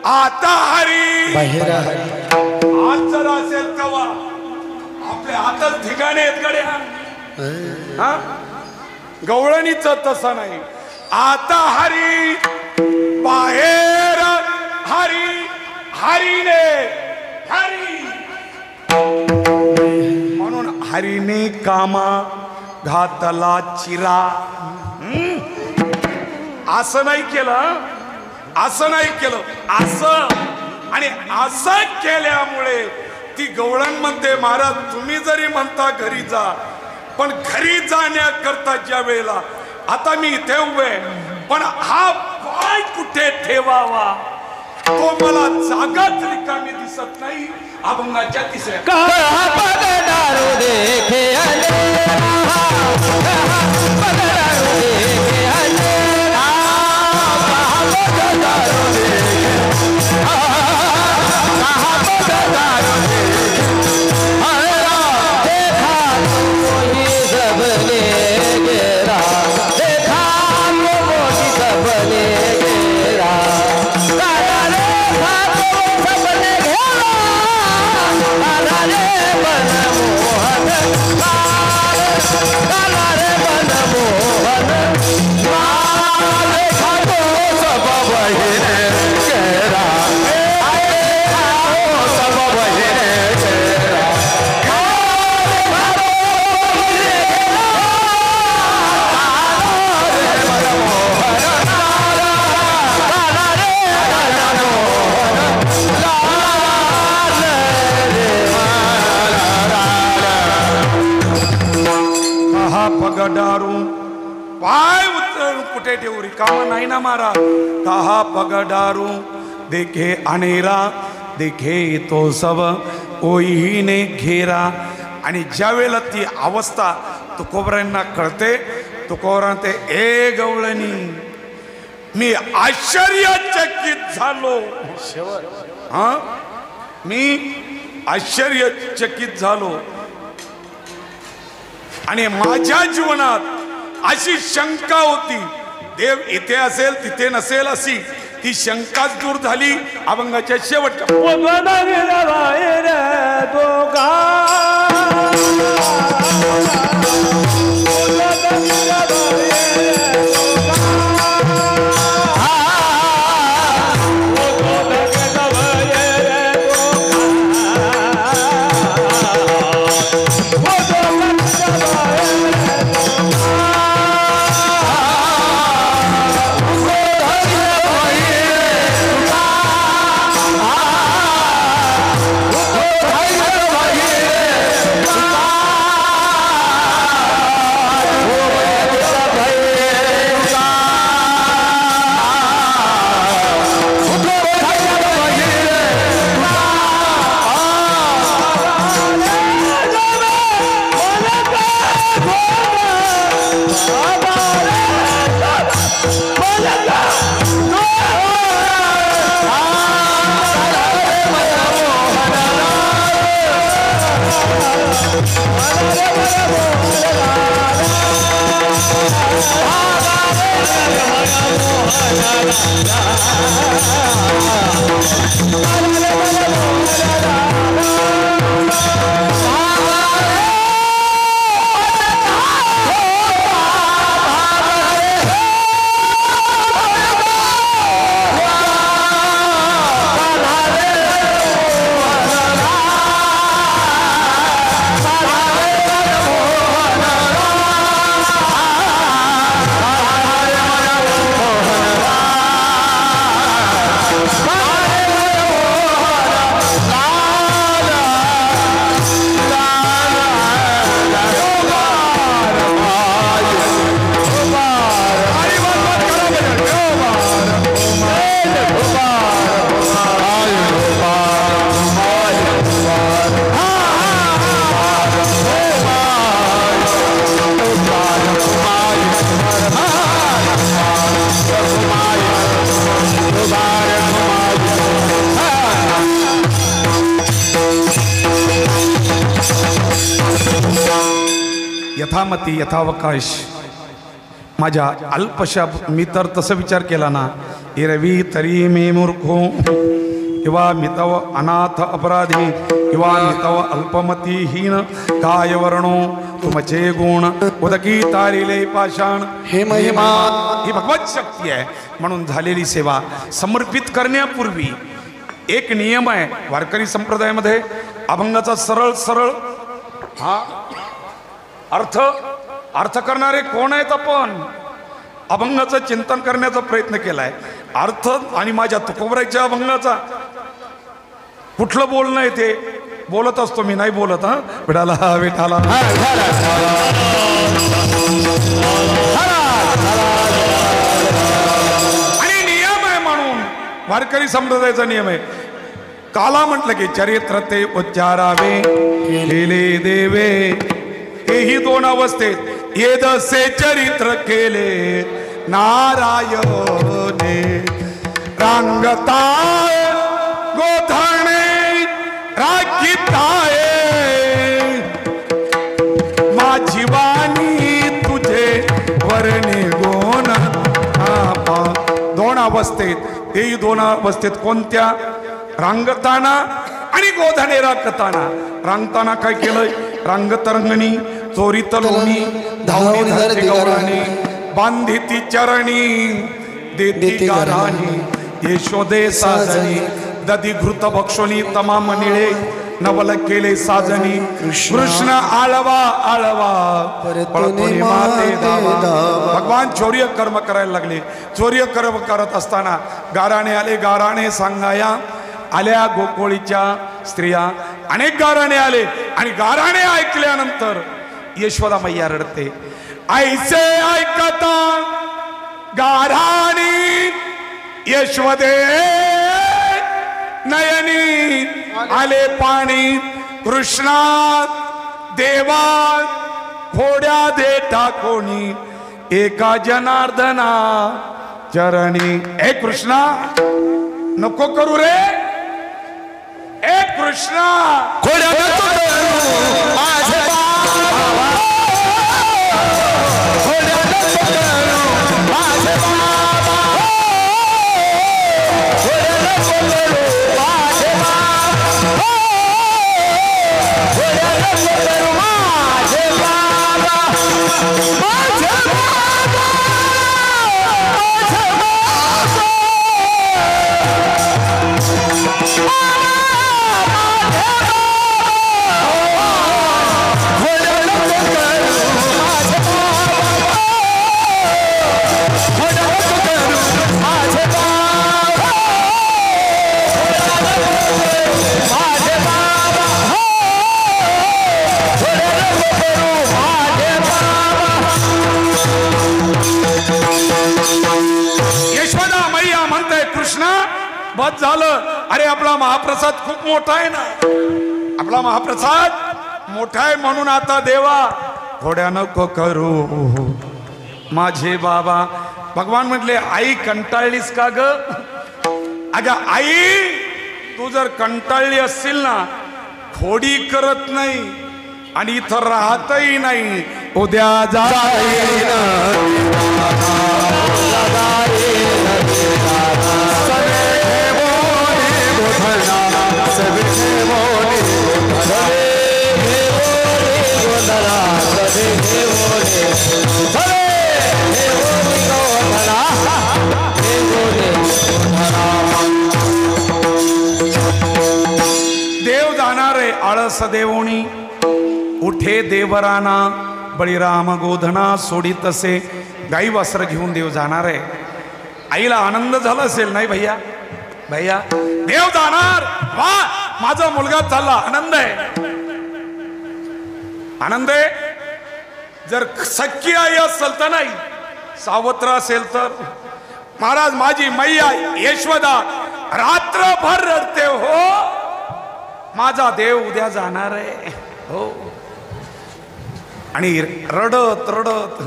आता हरी आज जर असेल तेव्हा आपले हातच ठिकाणी आहेत गड्या. हा गवळणीच तसा नाही. आता हरी बाहेर हरी हरीने हरी म्हणून हरीने कामा घातला चिरा. असं नाही केलं असं नाही केलं असं आणि असं केल्यामुळे ती गवळण म्हणते महाराज तुम्ही जरी म्हणता घरी जा पण घरी जाण्याकरता ज्या वेळेला आता मी इथे उभे पण हा पाय कुठे ठेवावा तो मला जागाच रिकामी दिसत नाही. अभंगाच्या तिसऱ्या देखा पगडारू पाय उचलून कुठे ठेवू रिकामा नाही ना मारा कहा पगडारू देखे अनेरा देखे तो सब कोई ने घेरा. आणि ज्या वेळेला ती अवस्था तुकोबरांना कळते तुकोबरा ते ए गवळणी मी आश्चर्यचकित झालो. हा मी आश्चर्यचकित झालो आणि माझ्या जीवनात अशी शंका होती देव इथे असेल तिथे नसेल अशी ती शंकाच दूर झाली. अभंगाच्या शेवटच्या यथामती यथावकाश. माझ्या अल्पशा मी तर तसं विचार केला ना एरवी तरी मी मूर्खो किंवा मितव अनाथ अपराधी किंवा मितव अल्पमतीहीन काय वर्णो तुमचे गुण उदकी तारिले पाषाण. हे महिमा ही भगवत शक्ती आहे. म्हणून झालेली सेवा समर्पित करण्यापूर्वी एक नियम आहे वारकरी संप्रदायामध्ये अभंगाचा सरळ सरळ हा अर्थ करणारे कोण आहेत. आपण अभंगाचं चिंतन करण्याचा प्रयत्न केलाय. अर्थ आणि माझ्या तुकोबराच्या अभंगाचा कुठलं बोलणं आहे ते बोलत असतो मी नाही बोलत. हा विठाला विठाला आणि नियम आहे म्हणून वारकरी संप्रदायाचा नियम आहे. काला म्हटलं की चरित्र ते उच्चारावे केले देवे तेही दोन अवस्थेत येदसे चरित्र केले नारायणे. रांगताय गोधणे राखिताय माझी वाणी तुझे वर्णे गोन आपा. दोन अवस्थेत तेही दोन अवस्थेत कोणत्या रांगताना आणि गोधणे राखताना. रांगताना काय केलंय रांगतरंगणी चोरी तलोनी धावणी धरती गौराणी बांधिती चरणी देती गाराणी यशोदे साजनी दधी घृत भक्षोनी तमाम निळे नवल केले साजनी कृष्ण आळवा आळवा पळतोनी माते दावा. भगवान चौर्य कर्म करायला लागले. चौर्य कर्म करत असताना गाराणे आले. गाराणे सांगाया आल्या गोकुळीच्या स्त्रिया. अनेक गाराणे आले आणि गाराणे ऐकल्यानंतर यशोदा मैया रडते. ऐसे ऐकता गाढाणी यशोदे नयनी आले पाणी. कृष्णा देवा घोड्या दे टाकोणी एका जनार्दना चरणी. ए कृष्णा नको करू रे. ए कृष्णा घोड्या नको करू माझे बाबा. घोड्या नको करू माझे बाबा. घोड्या नको करू माझे बाबा. घोड्या नको करू माझे बाबा. माझे बाबा. यशोदा मैया म्हणते कृष्णा बस झालं. अरे आपला महाप्रसाद खूप मोठा आहे ना. आपला महाप्रसाद मोठा आहे म्हणून आता देवा घोड्या नको करू माझे बाबा. भगवान म्हटले आई कंटाळलीस का ग. अगं आई तू जर कंटाळली असशील ना खोडी करत नाही आणि इथं राहतही नाही. उद्या देव जाणारे आळस देवोणी उठे देवराना. बळीराम गोधना सोडी तसे गाई वस्त्र घेऊन देव जाणार आहे. आईला आनंद झाला असेल नाही भैया. भैया देव जाणार. वा माझा मुलगा चालला. आनंद आहे. आनंद आहे. जर सख्खी आई असेल तर नाही सावत्र असेल तर. महाराज माझी मैया यशोदा रात्रभर रडते हो माझा देव उद्या जाणार आहे हो. आणि रडत रडत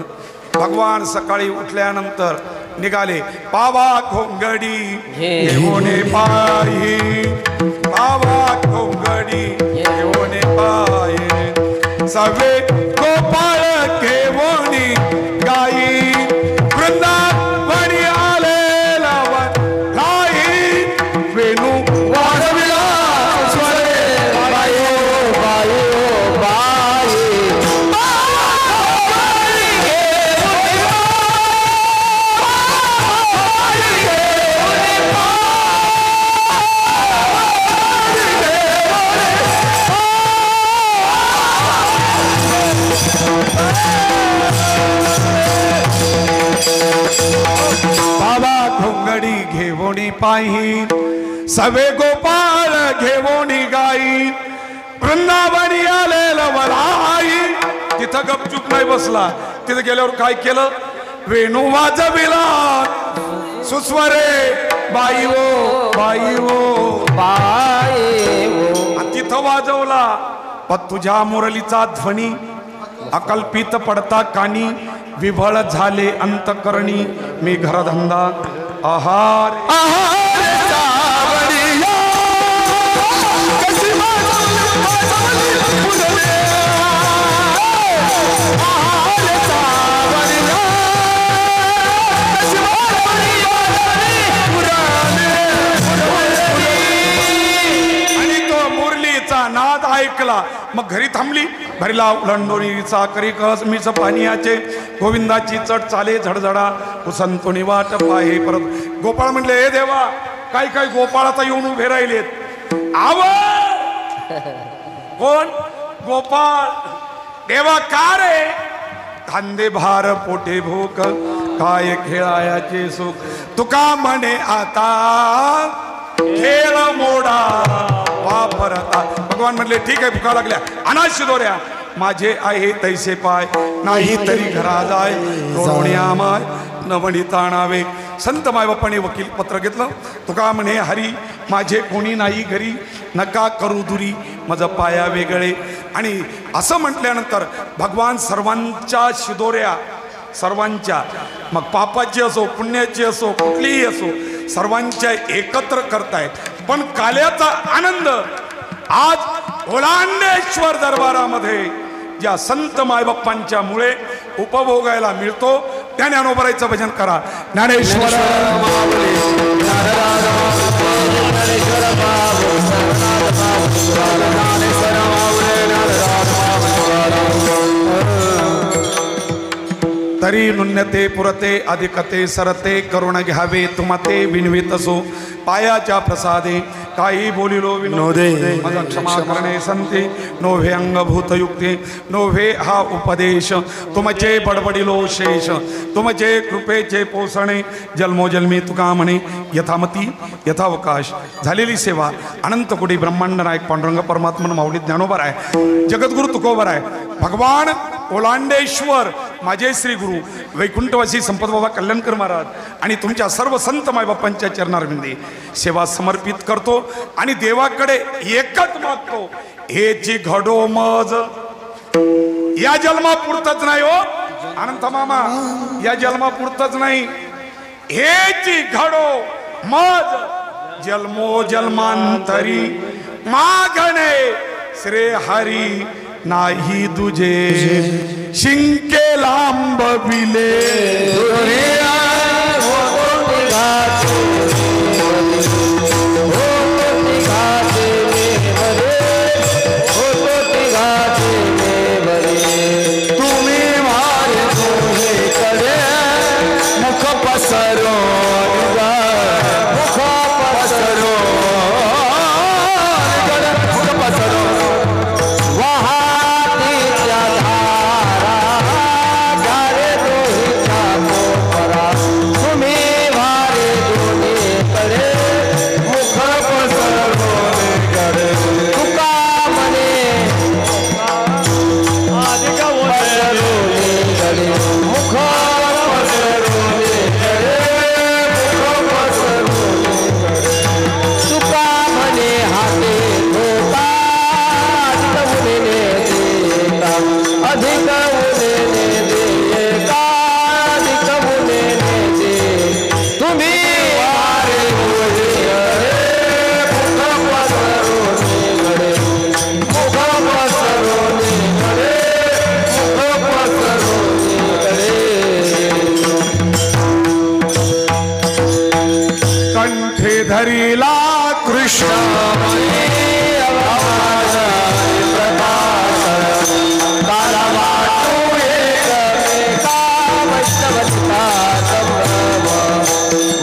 भगवान सकाळी उठल्यानंतर निघाले. पावा खोंगडी घेऊने पायी. पावा खोंगडी घेऊने पायी. सवे गोपाळ घेऊनी गाई. वृंदावनी आलेला लाई. वेणू वाजविला स्वरे बायो बायो बाई. बाबा घोंगडी घेवोनी पायी. सवे गोपाळ घेवोनी गाई. वृंदावनी आलेलं वराई. तिथं गपचूप नाही बसला. तिथं गेल्यावर काय केलं. वेणू वाजविला सुस्वरे बाई ओ बाई ओ बाई. तिथं वाजवला पण तुझ्या मुरलीचा ध्वनी अकल्पित पडता कानी. विभळ झाले अंतकरणी मी घरधंदा आहार. आणि तो मुरलीचा नाद ऐकला. मग घरी थांबली. भरला उलंडोनीचा करी कसमीच पानियाचे. गोविंदाची चढ चाले झडझडा. उसंतोनी वाट पाहे परत. गोपाळ म्हणले हे देवा काय काय गोपाळाचा येऊन उभे राहिलेत. आव कोण गोपाळ. देवा का रे. खांदे भार पोटे भूक काय खेळायाचे सुख. तुका म्हणे आता खेळ मोडा वापरता. भगवान म्हणले ठीक आहे भुका लागल्या. अनाश दोऱ्या माझे आहे तैसे पाय नाही तरी घरा जाय रोवण्या माय नवणी ताणावे. संत मायबापाने वकील पत्र घेतलं. तुका म्हणे हरी माझे कोणी नाही घरी नका करू दुरी माझं पाया वेगळे. आणि असं म्हटल्यानंतर भगवान सर्वांच्या शिदोऱ्या सर्वांच्या मग पापाची असो पुण्याची असो कुठलीही असो सर्वांच्या एकत्र करतायत. पण काल्याचा आनंद आज ओलांडेश्वर दरबारामध्ये ज्या संत मायबाप्पांच्या मुळे उपभोगायला मिळतो. त्या ज्ञानोबरायचं भजन करा. ज्ञानेश्वर तरी नुन्यते पुरते अधिकते सरते करुण घ्यावे तुमते विनवित असो पायाच्या प्रसादे काही बोलिलो विनोदे माझा क्षमा करणे संते नोव्हे अंगभूतयुक्ते नोव्हे हा उपदेश तुमचे बडबडिलो शेष तुमचे कृपेचे पोसणे जन्मोजन्मी तुका म्हणे यथामती यथावकाश. झालेली सेवा अनंत कोटी ब्रह्मांड नायक पांडुरंग परमात्मा माऊली ज्ञानोबर आहे जगद्गुरु तुकोबर आहे. भगवान ओलांडेश्वर माझे श्री गुरु वैकुंठवासी संपत बाबा कल्याणकर महाराज आणि तुमच्या सर्व संत मायबापांच्या चरणारविंदी सेवा समर्पित करतो. आणि देवाकडे एकच मागतो हेची घडो मज या जन्मापुरतच नाही हो अनंत मामा या जन्मापुरतच नाही हेची घडो मज जन्मो जन्मांतरी मागणे श्री हरी नाही दुजे शिंके लांब बिले धरीला कृष्ण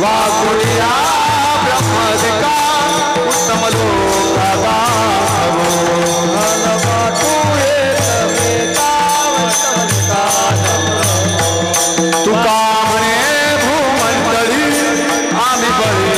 वाकुळ्या ब्रह्मदिका उत्तम लोका तुका म्हणे भूमंडळी आम्ही बळी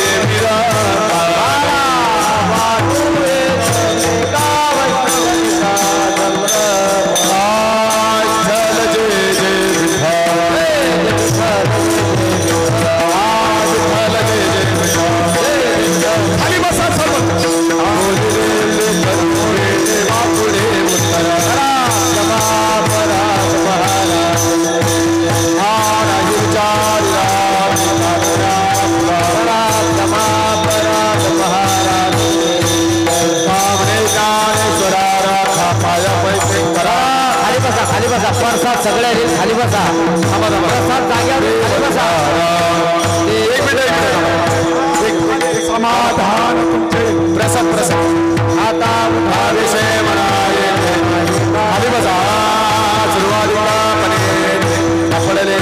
प्रसाद सगळ्या खाली बसा प्रसाद जाग्यावर खाली बसा समाधान तुमचे प्रसाद प्रसाद आता उठा विषय म्हणाले खाली बसा सुरुवातीलापणे पडले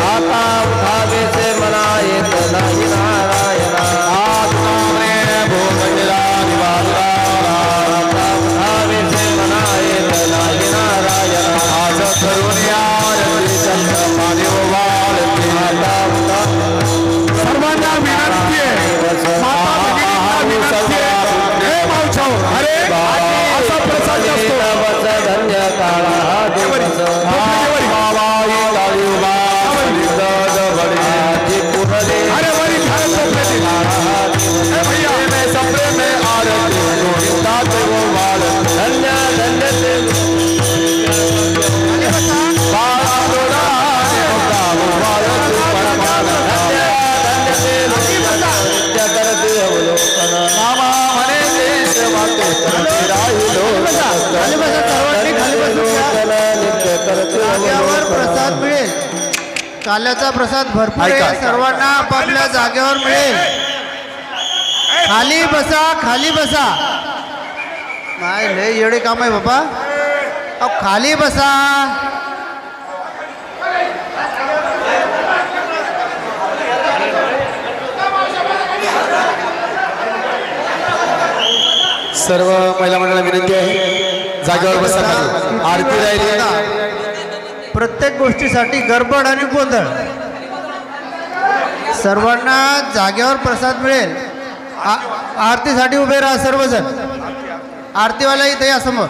आता उठा विषय म्हणा येत नाही नारायण आत्माने भूमंडला निवाला आता उठा विषय म्हणा येत नाही नारायण सर्वांना विनंती आहे काल्याचा प्रसाद भरपूर ऐका. आहे, सर्वांना आपापल्या जागेवर मिळेल. खाली बसा, खाली बसा. नाही लय येडे काम आहे बाबा. अहो खाली बसा. सर्व महिला मंडळाला विनंती आहे जागेवर बसा. आरती राहिली. प्रत्येक गोष्टीसाठी गडबड आणि गोंधळ. सर्वांना जागेवर प्रसाद मिळेल. आरतीसाठी उभे राहा सर्वजण. आरतीवाला इथे या समोर.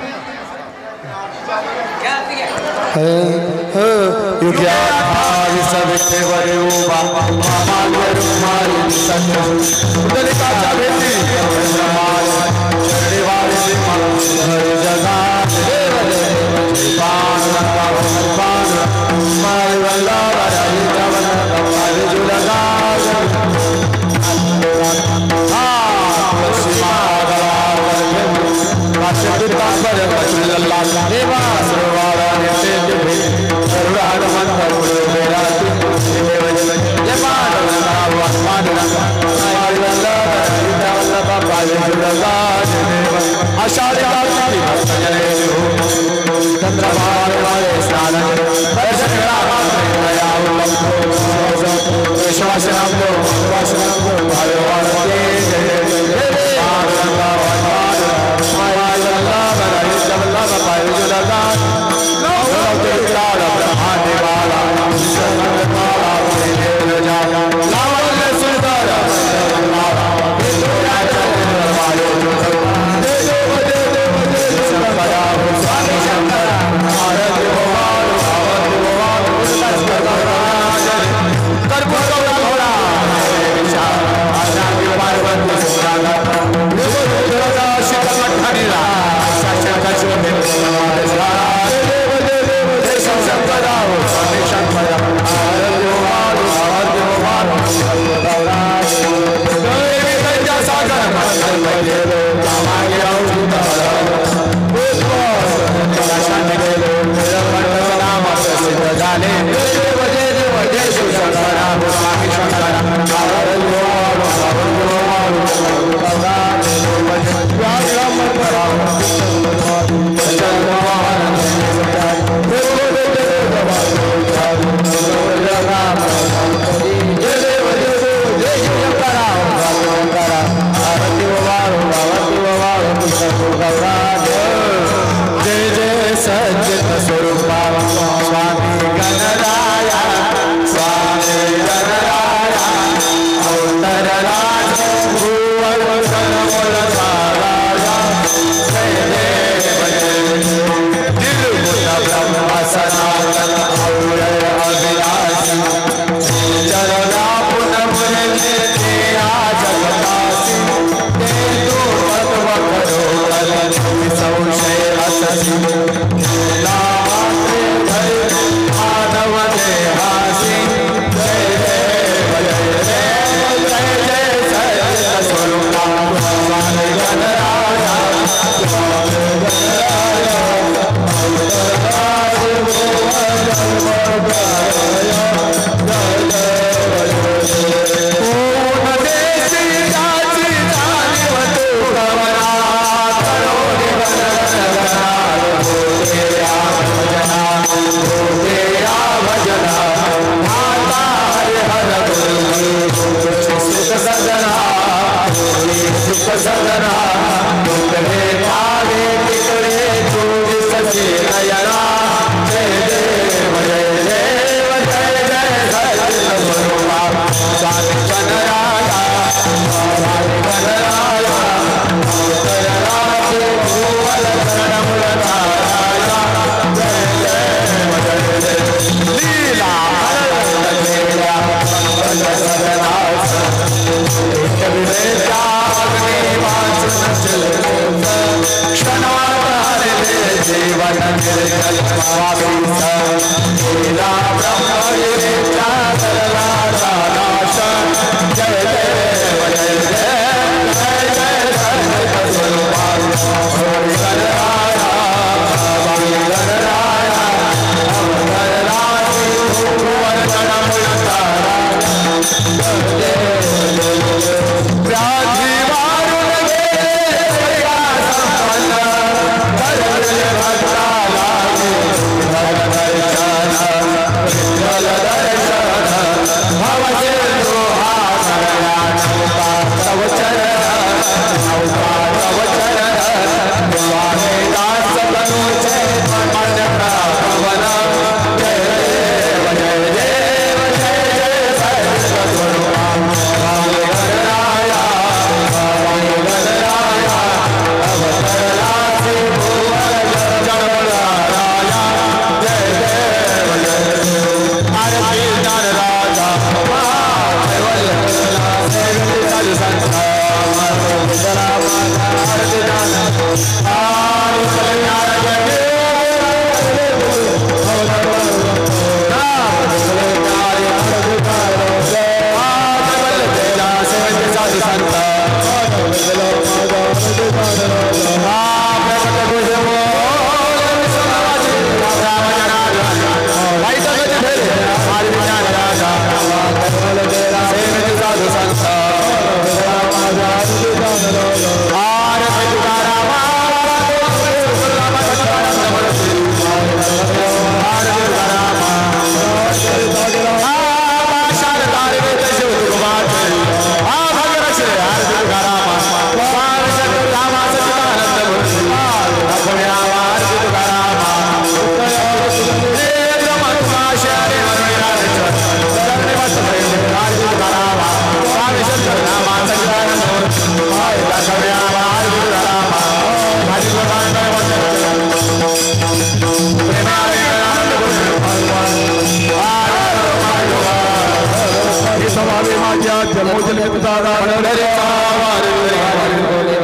दादा पंढरीचा वारी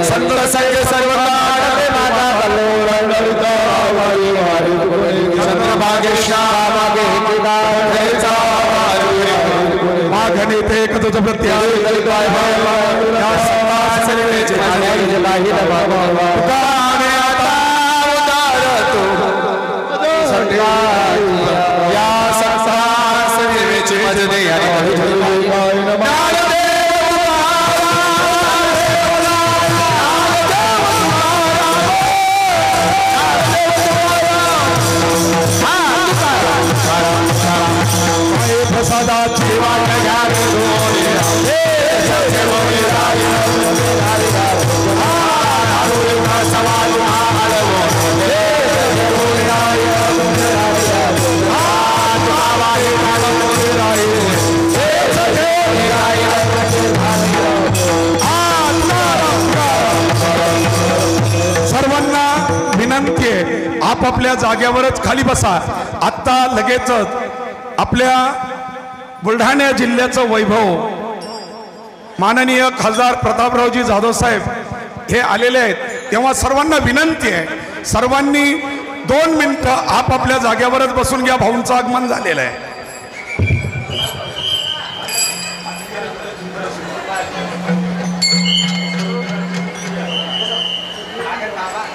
संत संग सर्व काळात माझा कल्लोळंडीचा वारी चंद्रभागेशा मागे पंढरीचा वारी मागणी ते तुझ प्रत्याय या समासरेचे नाही बाबा गाणे आता उदार तू या संसासरेचे मजने प्रसादाची वाट घ्या सर्वांना विनंती आहे, आपापल्या जागेवरच खाली बसा. आत्ता लगेचच आपल्या बुलढाणा जिल्ह्याचं वैभव माननीय खासदार प्रतापरावजी जाधव साहेब हे आलेले आहेत. तेव्हा सर्वांना विनंती आहे, सर्वांनी 2 मिनिटं आपापल्या जागेवरच बसून घ्या. भाऊंचं आगमन झालेलं आहे.